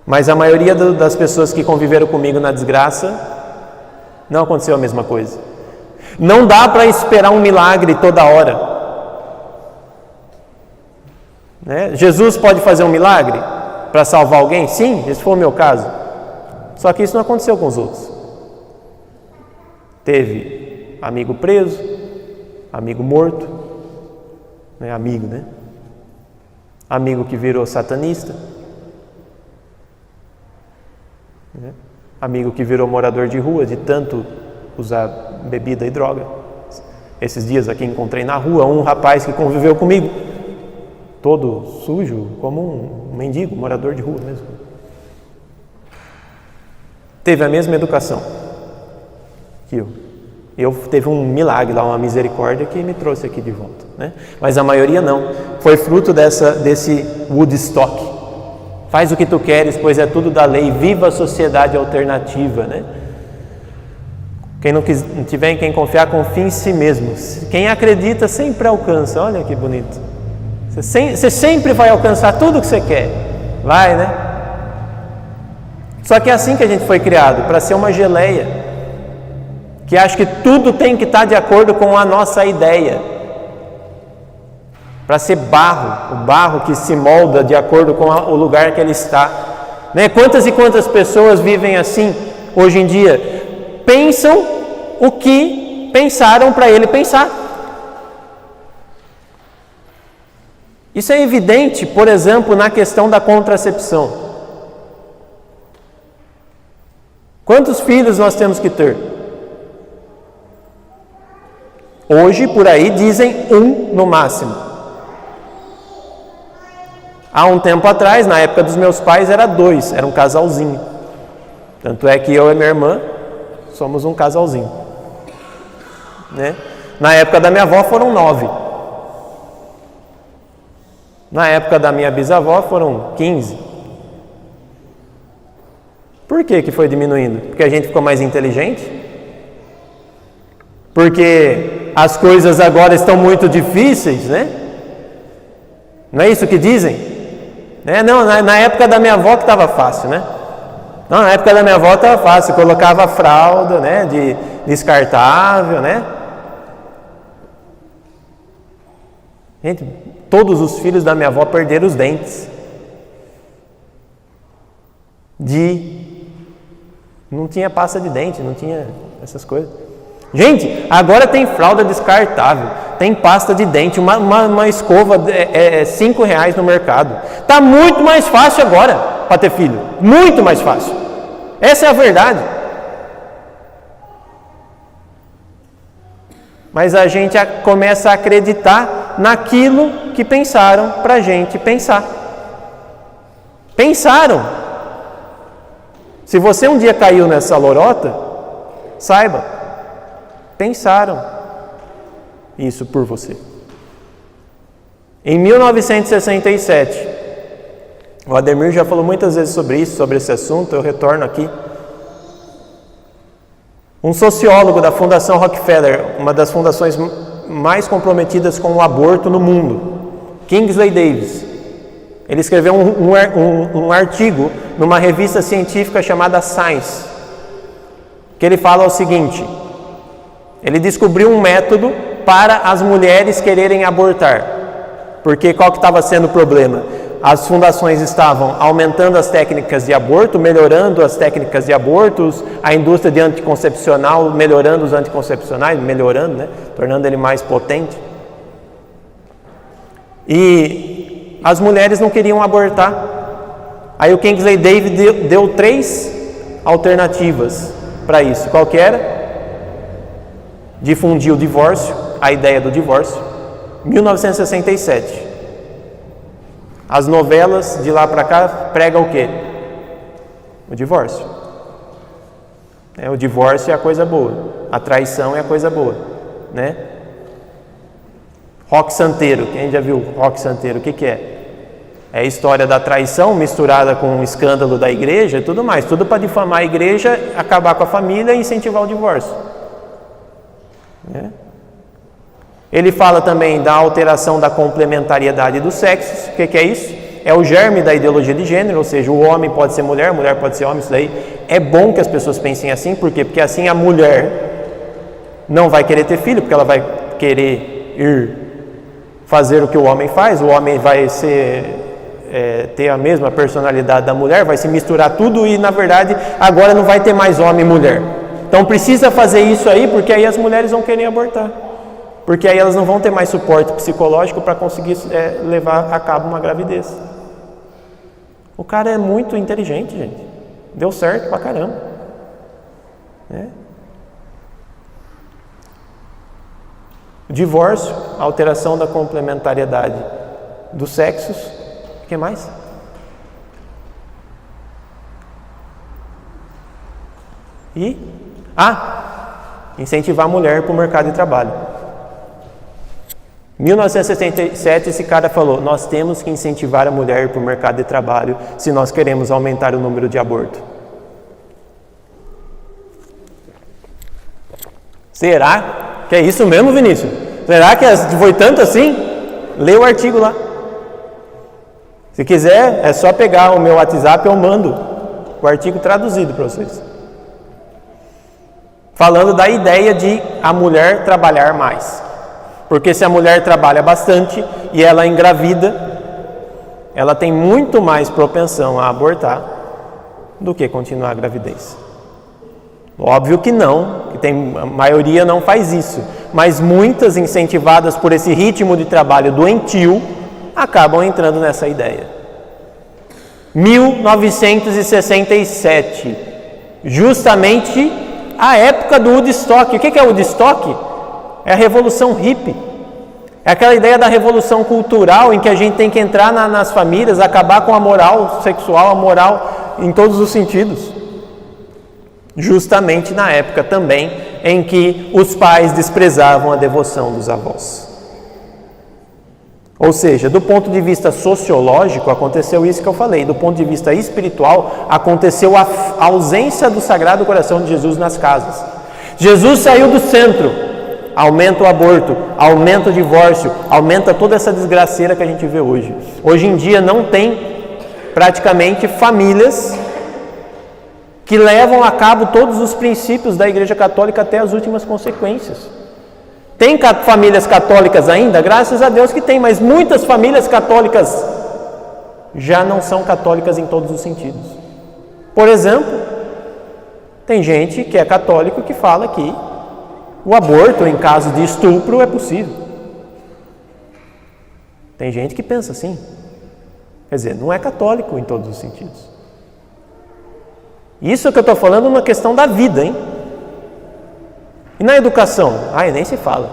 Mas a maioria das pessoas que conviveram comigo na desgraça, não aconteceu a mesma coisa. Não dá para esperar um milagre toda hora. Né? Jesus pode fazer um milagre para salvar alguém? Sim, esse foi o meu caso. Só que isso não aconteceu com os outros. Teve amigo preso, amigo morto, amigo, né? Amigo que virou satanista, né? Amigo que virou morador de rua, de tanto usar bebida e droga. Esses dias aqui encontrei na rua um rapaz que conviveu comigo, todo sujo, como um mendigo, morador de rua mesmo. Teve a mesma educação que eu teve um milagre lá, uma misericórdia que me trouxe aqui de volta, né? Mas a maioria não, foi fruto desse Woodstock. Faz o que tu queres, pois é tudo da lei, viva a sociedade alternativa, né? Quem não tiver em quem confiar, confie em si mesmo. Quem acredita sempre alcança, olha que bonito. Você sempre vai alcançar tudo o que você quer, vai, né? Só que é assim que a gente foi criado, para ser uma geleia, que acha que tudo tem que estar de acordo com a nossa ideia, para ser barro, o barro que se molda de acordo com o lugar que ele está, né? Quantas e quantas pessoas vivem assim hoje em dia? Pensam o que pensaram para ele pensar. Isso é evidente, por exemplo, na questão da contracepção. Quantos filhos nós temos que ter? Hoje, por aí, dizem 1 no máximo. Há um tempo atrás, na época dos meus pais, era 2, era um casalzinho. Tanto é que eu e minha irmã somos um casalzinho. Né? Na época da minha avó foram 9. Na época da minha bisavó foram 15. Por que foi diminuindo? Porque a gente ficou mais inteligente? Porque as coisas agora estão muito difíceis, né? Não é isso que dizem? Né? Não, na época da minha avó que estava fácil, né? Não, na época da minha avó estava fácil, colocava fralda, né? De descartável, né? Gente, todos os filhos da minha avó perderam os dentes. Não tinha pasta de dente, não tinha essas coisas. Gente, agora tem fralda descartável, tem pasta de dente, uma escova R$5 no mercado. Está muito mais fácil agora para ter filho, muito mais fácil. Essa é a verdade. Mas a gente começa a acreditar naquilo que pensaram para a gente pensar. Pensaram. Se você um dia caiu nessa lorota, saiba, pensaram isso por você. Em 1967, o Ademir já falou muitas vezes sobre isso, sobre esse assunto, eu retorno aqui. Um sociólogo da Fundação Rockefeller, uma das fundações mais comprometidas com o aborto no mundo, Kingsley Davis, ele escreveu um artigo numa revista científica chamada Science, que ele fala o seguinte: ele descobriu um método para as mulheres quererem abortar, porque qual que estava sendo o problema? As fundações estavam aumentando as técnicas de aborto, melhorando as técnicas de abortos, a indústria de anticoncepcional melhorando os anticoncepcionais, melhorando, né? Tornando ele mais potente. E as mulheres não queriam abortar. Aí o Kingsley Davis deu 3 alternativas para isso. Qual que era? Difundir o divórcio, a ideia do divórcio. 1967. As novelas de lá para cá pregam o quê? O divórcio. O divórcio é a coisa boa. A traição é a coisa boa, né? Rock Santeiro. Quem já viu Rock Santeiro? O que é? É a história da traição misturada com o escândalo da igreja e tudo mais. Tudo para difamar a igreja, acabar com a família e incentivar o divórcio. Ele fala também da alteração da complementariedade dos sexos. O que é isso? É o germe da ideologia de gênero, ou seja, o homem pode ser mulher, a mulher pode ser homem. Isso daí é bom que as pessoas pensem assim. Por quê? Porque assim a mulher não vai querer ter filho, porque ela vai querer ir fazer o que o homem faz. O homem vai ter a mesma personalidade da mulher, vai se misturar tudo e, na verdade, agora não vai ter mais homem e mulher. Então precisa fazer isso aí, porque aí as mulheres vão querer abortar. Porque aí elas não vão ter mais suporte psicológico para conseguir levar a cabo uma gravidez. O cara é muito inteligente, gente. Deu certo pra caramba. O divórcio, a alteração da complementariedade dos sexos. O que mais? E incentivar a mulher para o mercado de trabalho. 1967, esse cara falou: nós temos que incentivar a mulher para o mercado de trabalho se nós queremos aumentar o número de abortos. Será que é isso mesmo, Vinícius? Será que foi tanto assim? Lê o artigo lá. Se quiser, é só pegar o meu WhatsApp, eu mando o artigo traduzido para vocês. Falando da ideia de a mulher trabalhar mais. Porque se a mulher trabalha bastante e ela engravida, ela tem muito mais propensão a abortar do que continuar a gravidez. Óbvio que não, que a maioria não faz isso, mas muitas, incentivadas por esse ritmo de trabalho doentio, acabam entrando nessa ideia. 1967, justamente a época do Woodstock. O que é Woodstock? É a revolução hippie. É aquela ideia da revolução cultural em que a gente tem que entrar nas famílias, acabar com a moral sexual, a moral em todos os sentidos. Justamente na época também em que os pais desprezavam a devoção dos avós. Ou seja, do ponto de vista sociológico, aconteceu isso que eu falei. Do ponto de vista espiritual, aconteceu a ausência do Sagrado Coração de Jesus nas casas. Jesus saiu do centro. Aumenta o aborto, aumenta o divórcio, aumenta toda essa desgraceira que a gente vê hoje. Hoje em dia não tem praticamente famílias que levam a cabo todos os princípios da Igreja Católica até as últimas consequências. Tem famílias católicas ainda? Graças a Deus que tem, mas muitas famílias católicas já não são católicas em todos os sentidos. Por exemplo, tem gente que é católico que fala que o aborto em caso de estupro é possível. Tem gente que pensa assim. Quer dizer, não é católico em todos os sentidos. Isso que eu estou falando é uma questão da vida, hein? E na educação? Nem se fala.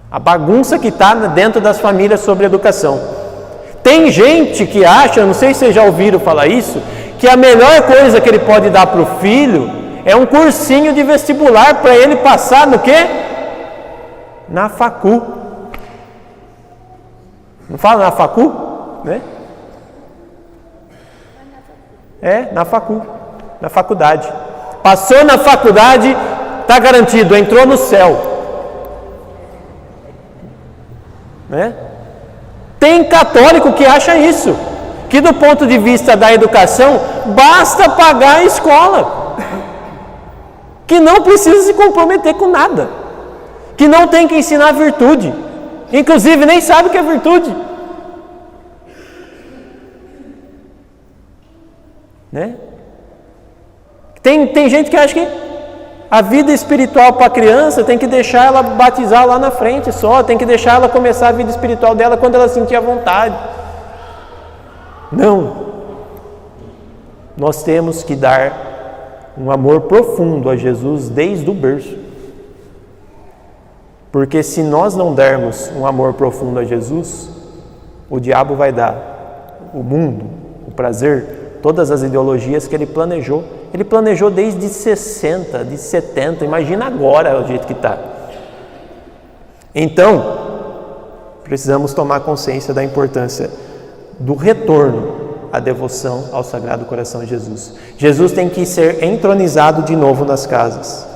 A bagunça que está dentro das famílias sobre educação. Tem gente que acha, não sei se vocês já ouviram falar isso, que a melhor coisa que ele pode dar para o filho é um cursinho de vestibular para ele passar no quê? Na facu. Não fala na facu? Né? Na facu. Na faculdade. Passou na faculdade, está garantido, entrou no céu. Né? Tem católico que acha isso. Que do ponto de vista da educação, basta pagar a escola. Que não precisa se comprometer com nada, que não tem que ensinar virtude, inclusive nem sabe o que é virtude, né? Tem gente que acha que A vida espiritual para a criança tem que deixar ela batizar lá na frente só, tem que deixar ela começar a vida espiritual dela quando ela sentir a vontade. Não. Nós temos que dar um amor profundo a Jesus desde o berço. Porque se nós não dermos um amor profundo a Jesus, o diabo vai dar o mundo, o prazer, todas as ideologias que ele planejou. Ele planejou desde 60, de 70, imagina agora o jeito que está. Então, precisamos tomar consciência da importância do retorno à devoção ao Sagrado Coração de Jesus. Jesus tem que ser entronizado de novo nas casas.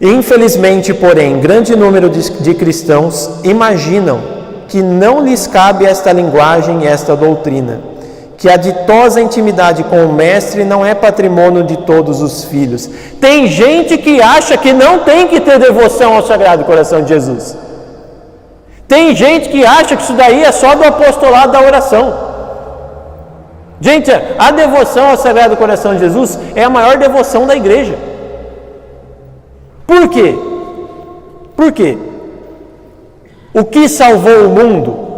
Infelizmente, porém, grande número de cristãos imaginam que não lhes cabe esta linguagem e esta doutrina, que a ditosa intimidade com o Mestre não é patrimônio de todos os filhos. Tem gente que acha que não tem que ter devoção ao Sagrado Coração de Jesus. Tem gente que acha que isso daí é só do apostolado da oração. Gente, a devoção ao Sagrado Coração de Jesus é a maior devoção da igreja. Por quê? Por quê? O que salvou o mundo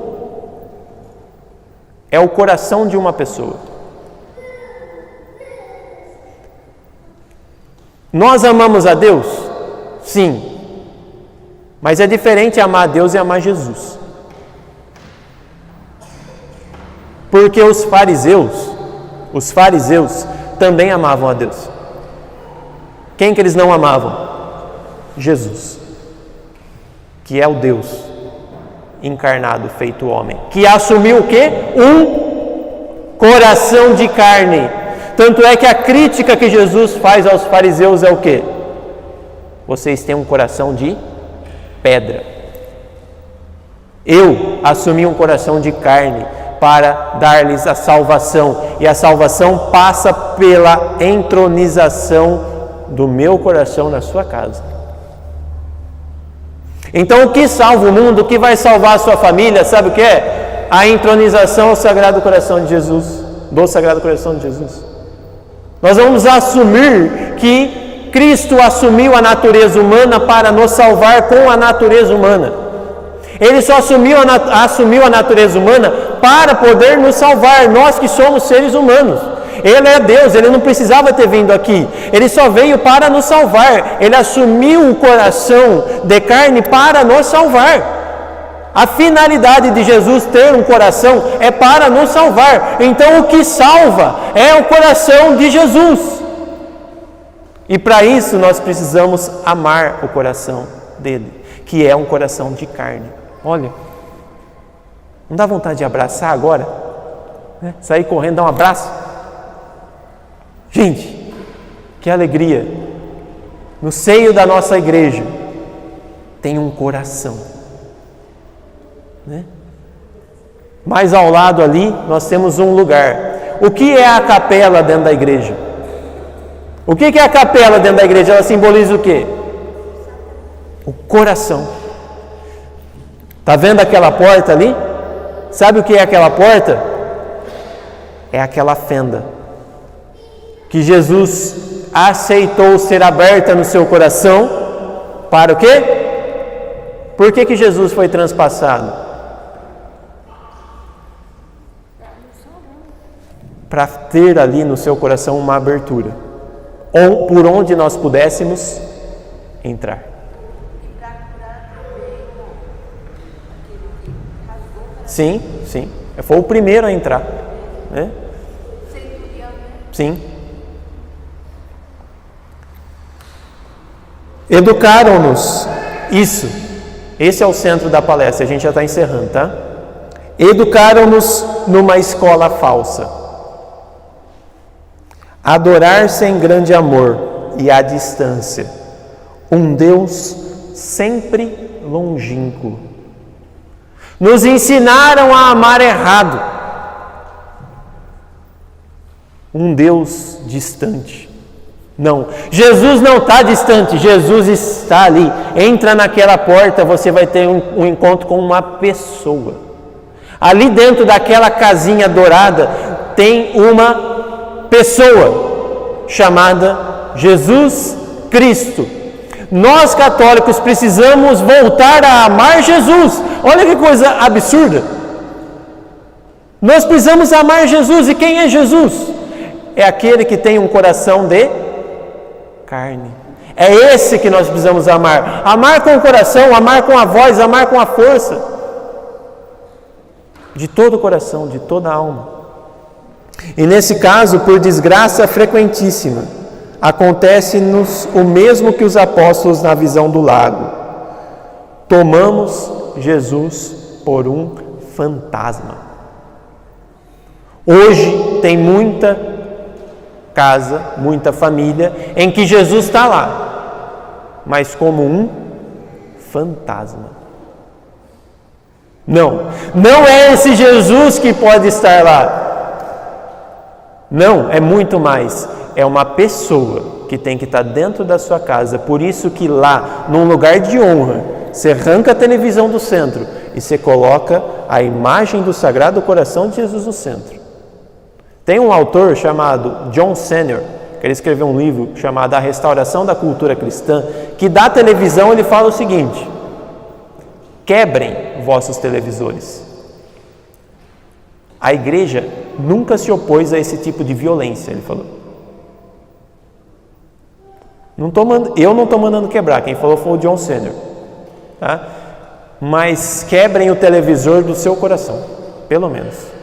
é o coração de uma pessoa. Nós amamos a Deus? Sim. Mas é diferente amar a Deus e amar Jesus. Porque os fariseus também amavam a Deus. Quem que eles não amavam? Jesus, que é o Deus encarnado, feito homem, que assumiu o quê? Um coração de carne. Tanto é que a crítica que Jesus faz aos fariseus é o quê? Vocês têm um coração de pedra. Eu assumi um coração de carne para dar-lhes a salvação, e a salvação passa pela entronização do meu coração na sua casa. Então, o que salva o mundo, o que vai salvar a sua família, sabe o que é? A entronização ao Sagrado Coração de Jesus, do Sagrado Coração de Jesus. Nós vamos assumir que Cristo assumiu a natureza humana para nos salvar com a natureza humana. Ele só assumiu a natureza humana para poder nos salvar, nós que somos seres humanos. Ele é Deus, ele não precisava ter vindo aqui. Ele só veio para nos salvar. Ele assumiu o coração de carne para nos salvar. A finalidade de Jesus ter um coração é para nos salvar. Então o que salva é o coração de Jesus. E para isso nós precisamos amar o coração dele, que é um coração de carne. Olha, não dá vontade de abraçar agora? Né? Sair correndo, dar um abraço? Gente, que alegria! No seio da nossa igreja tem um coração, né? Mais ao lado ali nós temos um lugar. O que é a capela dentro da igreja? O que é a capela dentro da igreja? Ela simboliza o quê? O coração. Está vendo aquela porta ali? Sabe o que é aquela porta? É aquela fenda que Jesus aceitou ser aberta no seu coração. Para o quê? Por que Jesus foi transpassado? Para ter ali no seu coração uma abertura, por onde nós pudéssemos entrar. Sim, sim. Foi o primeiro a entrar, né? Sim. Educaram-nos, esse é o centro da palestra, a gente já está encerrando, tá? Educaram-nos numa escola falsa. Adorar sem grande amor e à distância, um Deus sempre longínquo. Nos ensinaram a amar errado, um Deus distante. Não, Jesus não está distante, Jesus está ali. Entra naquela porta, você vai ter um encontro com uma pessoa. Ali dentro daquela casinha dourada tem uma pessoa chamada Jesus Cristo. Nós católicos precisamos voltar a amar Jesus. Olha que coisa absurda. Nós precisamos amar Jesus. E quem é Jesus? É aquele que tem um coração de carne. É esse que nós precisamos amar. Amar com o coração, amar com a voz, amar com a força. De todo o coração, de toda a alma. E nesse caso, por desgraça frequentíssima, acontece-nos o mesmo que os apóstolos na visão do lago. Tomamos Jesus por um fantasma. Hoje tem muita casa, muita família, em que Jesus está lá, mas como um fantasma. Não é esse Jesus que pode estar lá. Não, é muito mais. É uma pessoa que tem que estar dentro da sua casa. Por isso que lá, num lugar de honra, você arranca a televisão do centro e você coloca a imagem do Sagrado Coração de Jesus no centro. Tem um autor chamado John Senior, que ele escreveu um livro chamado A Restauração da Cultura Cristã, que da televisão ele fala o seguinte: quebrem vossos televisores. A igreja nunca se opôs a esse tipo de violência, ele falou. Eu não estou mandando quebrar, quem falou foi o John Senior. Tá? Mas quebrem o televisor do seu coração, pelo menos.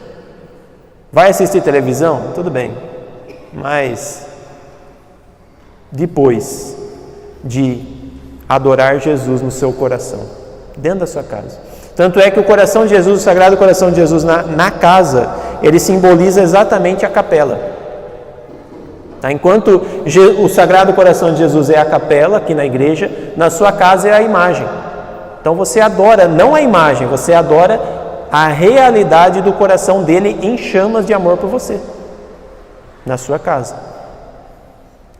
Vai assistir televisão? Tudo bem. Mas depois de adorar Jesus no seu coração, dentro da sua casa. Tanto é que o coração de Jesus, o Sagrado Coração de Jesus na casa, ele simboliza exatamente a capela. Tá? Enquanto o Sagrado Coração de Jesus é a capela, aqui na igreja, na sua casa é a imagem. Então você adora não a imagem, você adora a realidade do coração dele em chamas de amor por você, na sua casa.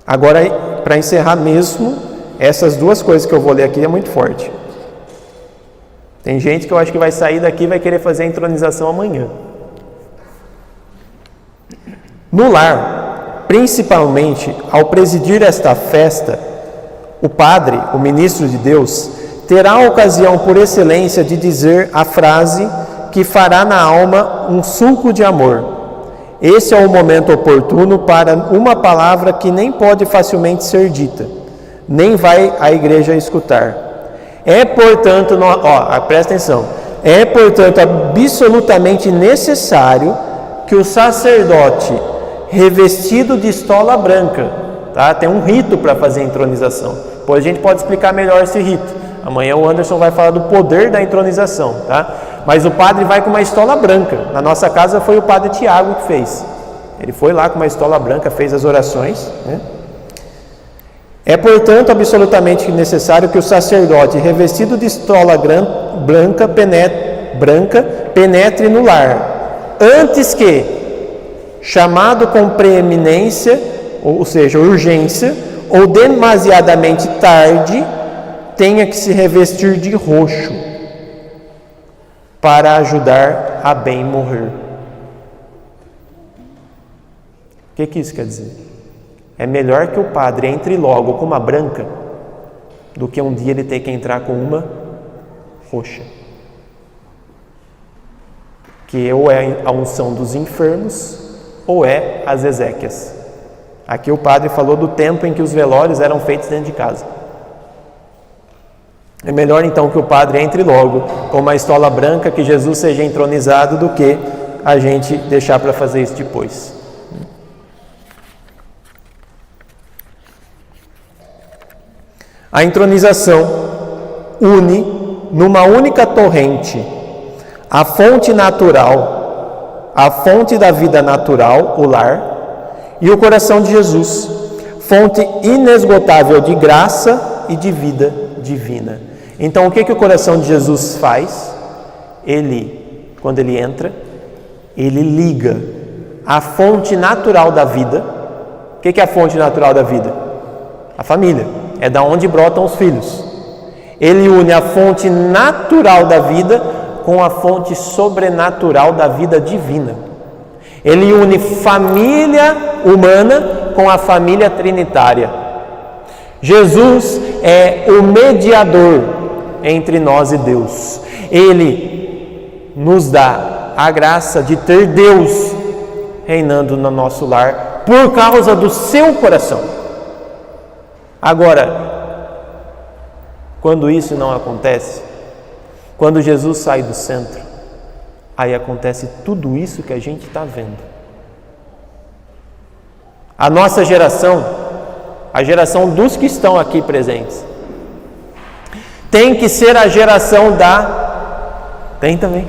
Agora, para encerrar mesmo, essas duas coisas que eu vou ler aqui é muito forte. Tem gente que eu acho que vai sair daqui e vai querer fazer a entronização amanhã. No lar, principalmente ao presidir esta festa, o padre, o ministro de Deus, terá a ocasião por excelência de dizer a frase que fará na alma um sulco de amor. Esse é o momento oportuno para uma palavra que nem pode facilmente ser dita, nem vai a igreja escutar. É, portanto, presta atenção, é, portanto, absolutamente necessário que o sacerdote, revestido de estola branca, tá? Tem um rito para fazer a entronização, depois a gente pode explicar melhor esse rito. Amanhã o Anderson vai falar do poder da entronização, tá? Mas o padre vai com uma estola branca. Na nossa casa foi o padre Tiago que fez. Ele foi lá com uma estola branca, fez as orações, né? É, portanto, absolutamente necessário que o sacerdote, revestido de estola branca, penetre no lar, antes que, chamado com preeminência, ou seja, urgência, ou demasiadamente tarde, tenha que se revestir de roxo, para ajudar a bem morrer. O que isso quer dizer? É melhor que o padre entre logo com uma branca do que um dia ele ter que entrar com uma roxa. Que ou é a unção dos enfermos ou é as exéquias. Aqui o padre falou do tempo em que os velórios eram feitos dentro de casa. É melhor então que o padre entre logo com uma estola branca, que Jesus seja entronizado, do que a gente deixar para fazer isso depois. A entronização une numa única torrente a fonte natural, a fonte da vida natural, o lar, e o coração de Jesus, fonte inesgotável de graça e de vida divina. Então, o que o coração de Jesus faz? Ele, quando ele entra, ele liga a fonte natural da vida. O que é a fonte natural da vida? A família. É da onde brotam os filhos. Ele une a fonte natural da vida com a fonte sobrenatural da vida divina. Ele une família humana com a família trinitária. Jesus é o mediador entre nós e Deus. Ele nos dá a graça de ter Deus reinando no nosso lar por causa do seu coração. Agora, quando isso não acontece, quando Jesus sai do centro, aí acontece tudo isso que a gente está vendo. A nossa geração, a geração dos que estão aqui presentes, tem que ser a geração da... Tem também.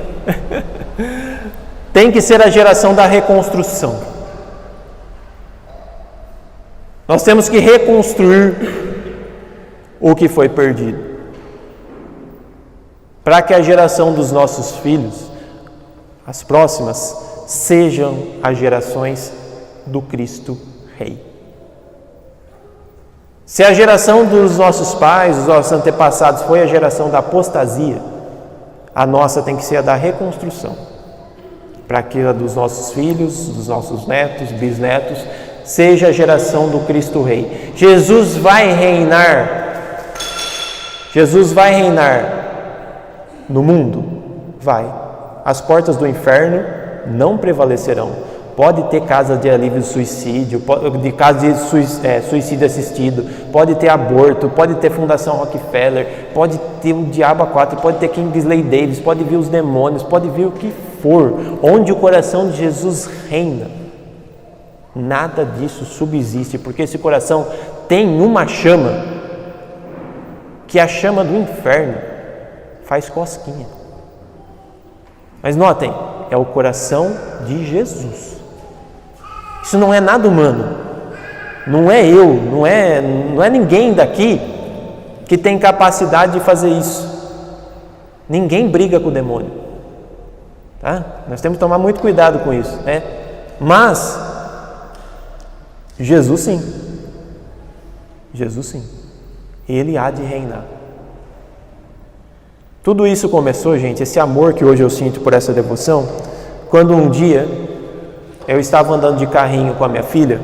Tem que ser a geração da reconstrução. Nós temos que reconstruir o que foi perdido, para que a geração dos nossos filhos, as próximas, sejam as gerações do Cristo Rei. Se a geração dos nossos pais, dos nossos antepassados, foi a geração da apostasia, a nossa tem que ser a da reconstrução, para que a dos nossos filhos, dos nossos netos, bisnetos, seja a geração do Cristo Rei. Jesus vai reinar no mundo? Vai. As portas do inferno não prevalecerão. Pode ter casa de alívio de suicídio, de casa de suicídio assistido, pode ter aborto, pode ter Fundação Rockefeller, pode ter o Diabo 4, pode ter Kingsley Davis, pode vir os demônios, pode vir o que for. Onde o coração de Jesus reina, nada disso subsiste, porque esse coração tem uma chama, que a chama do inferno faz cosquinha. Mas notem, é o coração de Jesus. Isso não é nada humano, não é eu, não é ninguém daqui que tem capacidade de fazer isso. Ninguém briga com o demônio, tá? Nós temos que tomar muito cuidado com isso, né? Mas Jesus sim, Ele há de reinar. Tudo isso começou, gente, esse amor que hoje eu sinto por essa devoção, quando um dia eu estava andando de carrinho com a minha filha,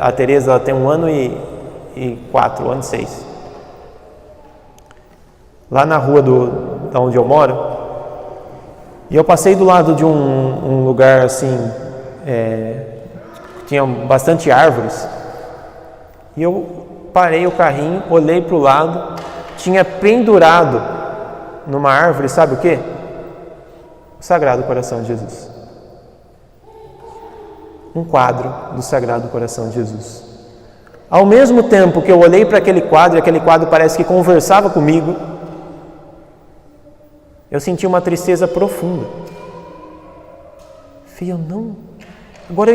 a Tereza, ela tem 1 ano e 4, 1 ano e 6. Lá na rua da onde eu moro, e eu passei do lado de um lugar assim, tinha bastante árvores, e eu parei o carrinho, olhei para o lado, tinha pendurado numa árvore, sabe o quê? O Sagrado Coração de Jesus. Um quadro do Sagrado Coração de Jesus. Ao mesmo tempo que eu olhei para aquele quadro, e aquele quadro parece que conversava comigo, eu senti uma tristeza profunda. Filho, agora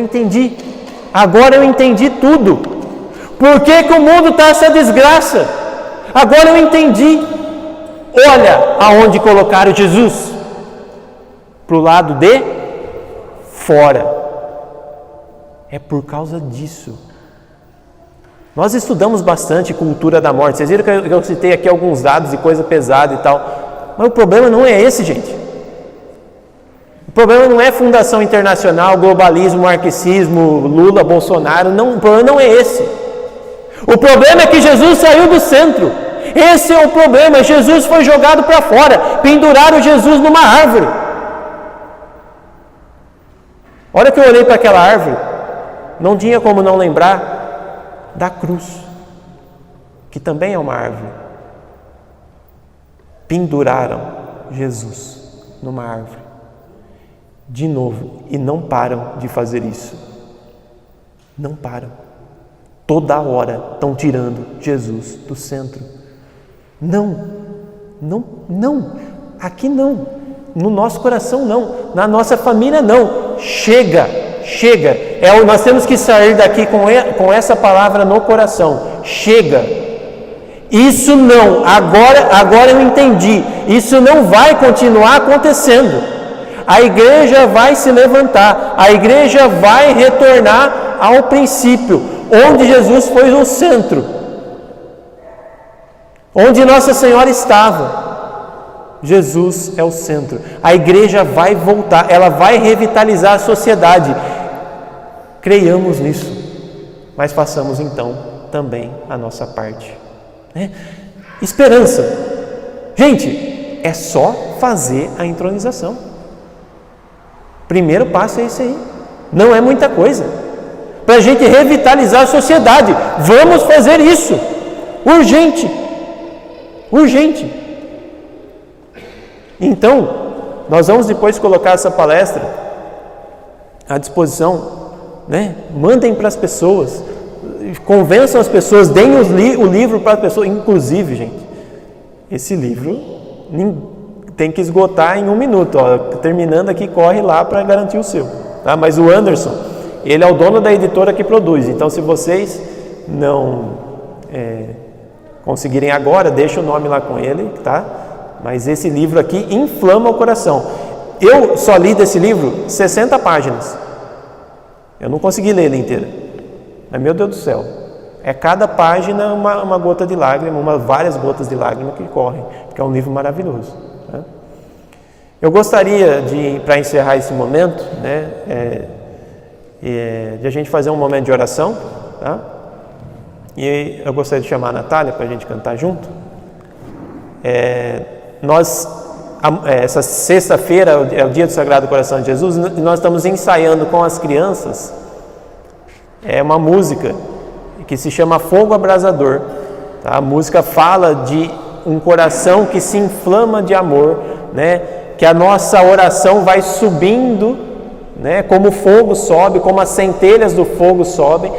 eu entendi tudo. Por que o mundo está essa desgraça? Agora eu entendi. Olha aonde colocaram Jesus. Para o lado de fora. É por causa disso. Nós estudamos bastante cultura da morte. Vocês viram que eu citei aqui alguns dados e coisa pesada e tal. Mas o problema não é esse, gente. O problema não é fundação internacional, globalismo, marxismo, Lula, Bolsonaro. Não, o problema não é esse. O problema é que Jesus saiu do centro. Esse é o problema. Jesus foi jogado para fora. Penduraram Jesus numa árvore. A hora que eu olhei para aquela árvore, não tinha como não lembrar da cruz, que também é uma árvore. Penduraram Jesus numa árvore. De novo, e não param de fazer isso. Não param. Toda hora estão tirando Jesus do centro. Não. Aqui não. No nosso coração não. Na nossa família não. Chega. Nós temos que sair daqui com essa palavra no coração. Chega. Isso não. Agora eu entendi. Isso não vai continuar acontecendo. A igreja vai se levantar. A igreja vai retornar ao princípio, onde Jesus foi o centro, onde Nossa Senhora estava. Jesus é o centro. A igreja vai voltar, ela vai revitalizar a sociedade. Creiamos nisso, mas façamos então também a nossa parte. Né? Esperança. Gente, é só fazer a entronização. Primeiro passo é esse aí. Não é muita coisa. Para a gente revitalizar a sociedade, vamos fazer isso. Urgente. Urgente. Então, nós vamos depois colocar essa palestra à disposição, né? Mandem para as pessoas, convençam as pessoas, deem o livro para as pessoas. Inclusive, gente, esse livro tem que esgotar em 1 minuto. Ó. Terminando aqui, corre lá para garantir o seu. Tá? Mas o Anderson, ele é o dono da editora que produz. Então, se vocês não conseguirem agora, deixa o nome lá com ele, tá? Mas esse livro aqui inflama o coração. Eu só li desse livro 60 páginas. Eu não consegui ler ele inteiro. Mas, meu Deus do céu, é cada página uma gota de lágrima, várias gotas de lágrima que correm, porque é um livro maravilhoso. Né? Eu gostaria para encerrar esse momento, né, de a gente fazer um momento de oração, tá? E eu gostaria de chamar a Natália para a gente cantar junto. Essa sexta-feira é o dia do Sagrado Coração de Jesus, e nós estamos ensaiando com as crianças uma música que se chama Fogo Abrasador. Tá? A música fala de um coração que se inflama de amor, né? Que a nossa oração vai subindo, né? Como o fogo sobe, como as centelhas do fogo sobem,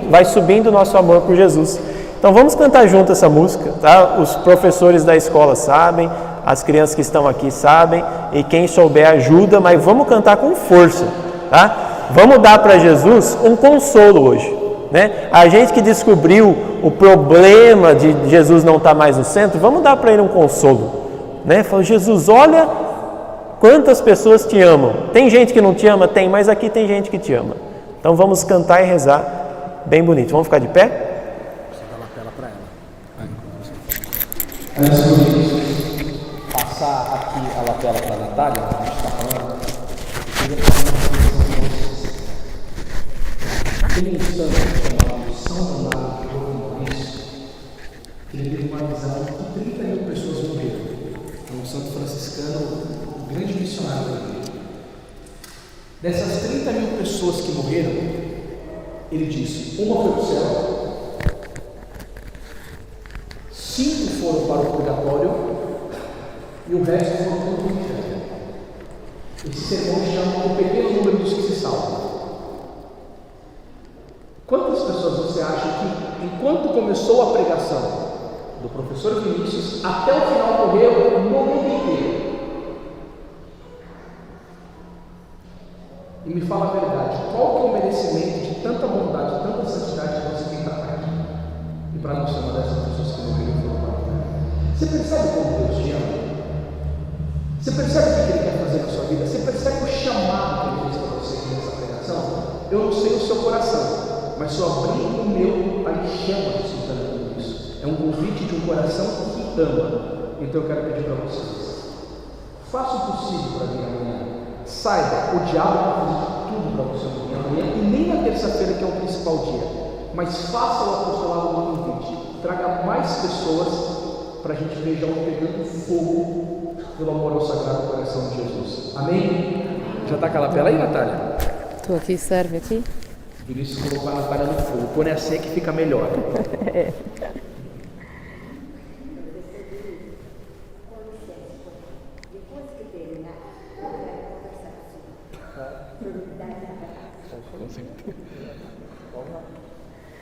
vai subindo o nosso amor por Jesus. Então vamos cantar junto essa música, tá? Os professores da escola sabem, as crianças que estão aqui sabem, e quem souber ajuda, mas vamos cantar com força, tá? Vamos dar para Jesus um consolo hoje, né? A gente que descobriu o problema de Jesus não estar mais no centro, vamos dar para ele um consolo, né? Fala, Jesus, olha quantas pessoas te amam. Tem gente que não te ama? Tem, mas aqui tem gente que te ama. Então vamos cantar e rezar bem bonito. Vamos ficar de pé? Antes de passar aqui a lapela para a Natália, a gente está falando, eu queria falar uma coisa. Tem um santo chamado São Leonardo de Maurício, que ele teve uma visão que 30 mil pessoas morreram. É um santo franciscano, um grande missionário da igreja. Dessas 30 mil pessoas que morreram, ele disse: uma foi para o céu, 5 foram para o purgatório e o resto foram para o inferno. Esse sermão chama o pequeno número dos que se salvam. Quantas pessoas você acha que, enquanto começou a pregação do professor Vinícius, até o final morreram no mundo inteiro? E me fala a verdade, qual que é o merecimento de tanta bondade, tanta santidade que você tem para aqui? E para não ser uma dessas pessoas que morreram e foram para o inferno. Você percebe como Deus te ama? Você percebe o que Ele quer fazer na sua vida? Você percebe o chamado que Ele fez para você aqui nessa pregação? Eu não sei o seu coração, mas se eu abrir o meu, aí chama resultando tudo isso. É um convite de um coração que ama. Então eu quero pedir para vocês: faça o possível para vir amanhã. Saiba, o diabo vai fazer tudo para você amanhã, e nem na terça-feira, que é o principal dia. Mas faça o apostolado do convite. Traga mais pessoas para a gente ver já pegando fogo pelo amor ao Sagrado Coração de Jesus. Amém? Já está com a lapela aí, Natália? Tu aqui serve aqui? Vinícius colocou a Natália no fogo. Quando é assim que fica melhor. É.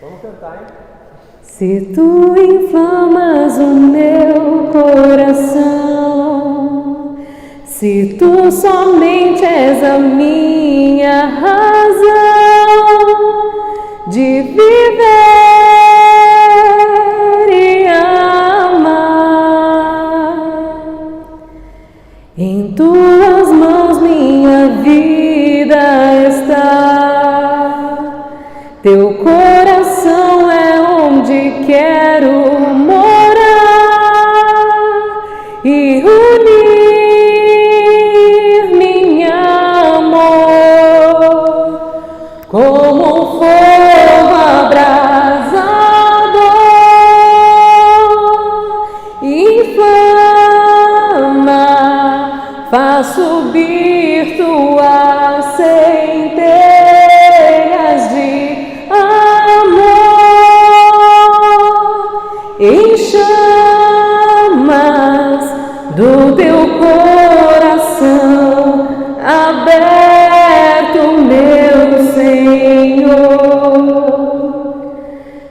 Vamos cantar, hein? Se tu inflamas o meu coração, se tu somente és a minha razão de viver e amar, em tuas mãos minha vida está, teu coração é onde quero morar e unir minha amor como um fogo abrasador faz subir tuas centelhas de amor em chamas do teu coração aberto, meu Senhor.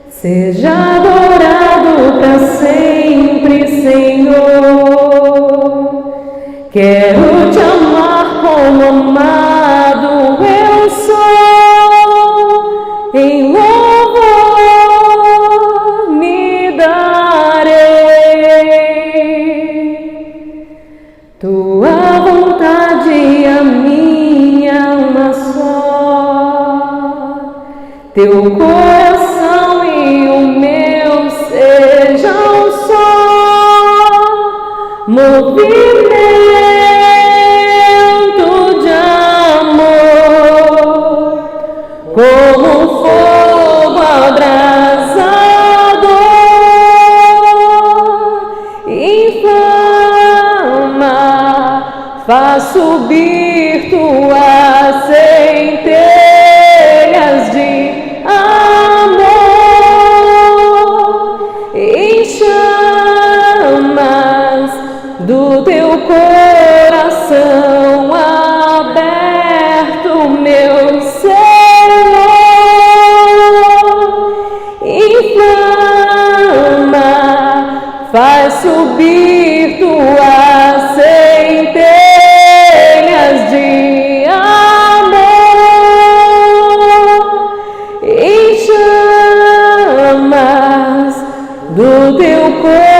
Seja adorado para sempre, Senhor. Quero te amar como amado eu sou. Em louvor me darei. Tua vontade, a minha uma só. Teu coração e o meu sejam só movimento de amor, como um fogo abrasador, inflama, faz subir tuas centelhas de amor em chamas do teu coração aberto, meu Senhor. Inflama, faz subir tuas centelhas de amor em chamas do teu coração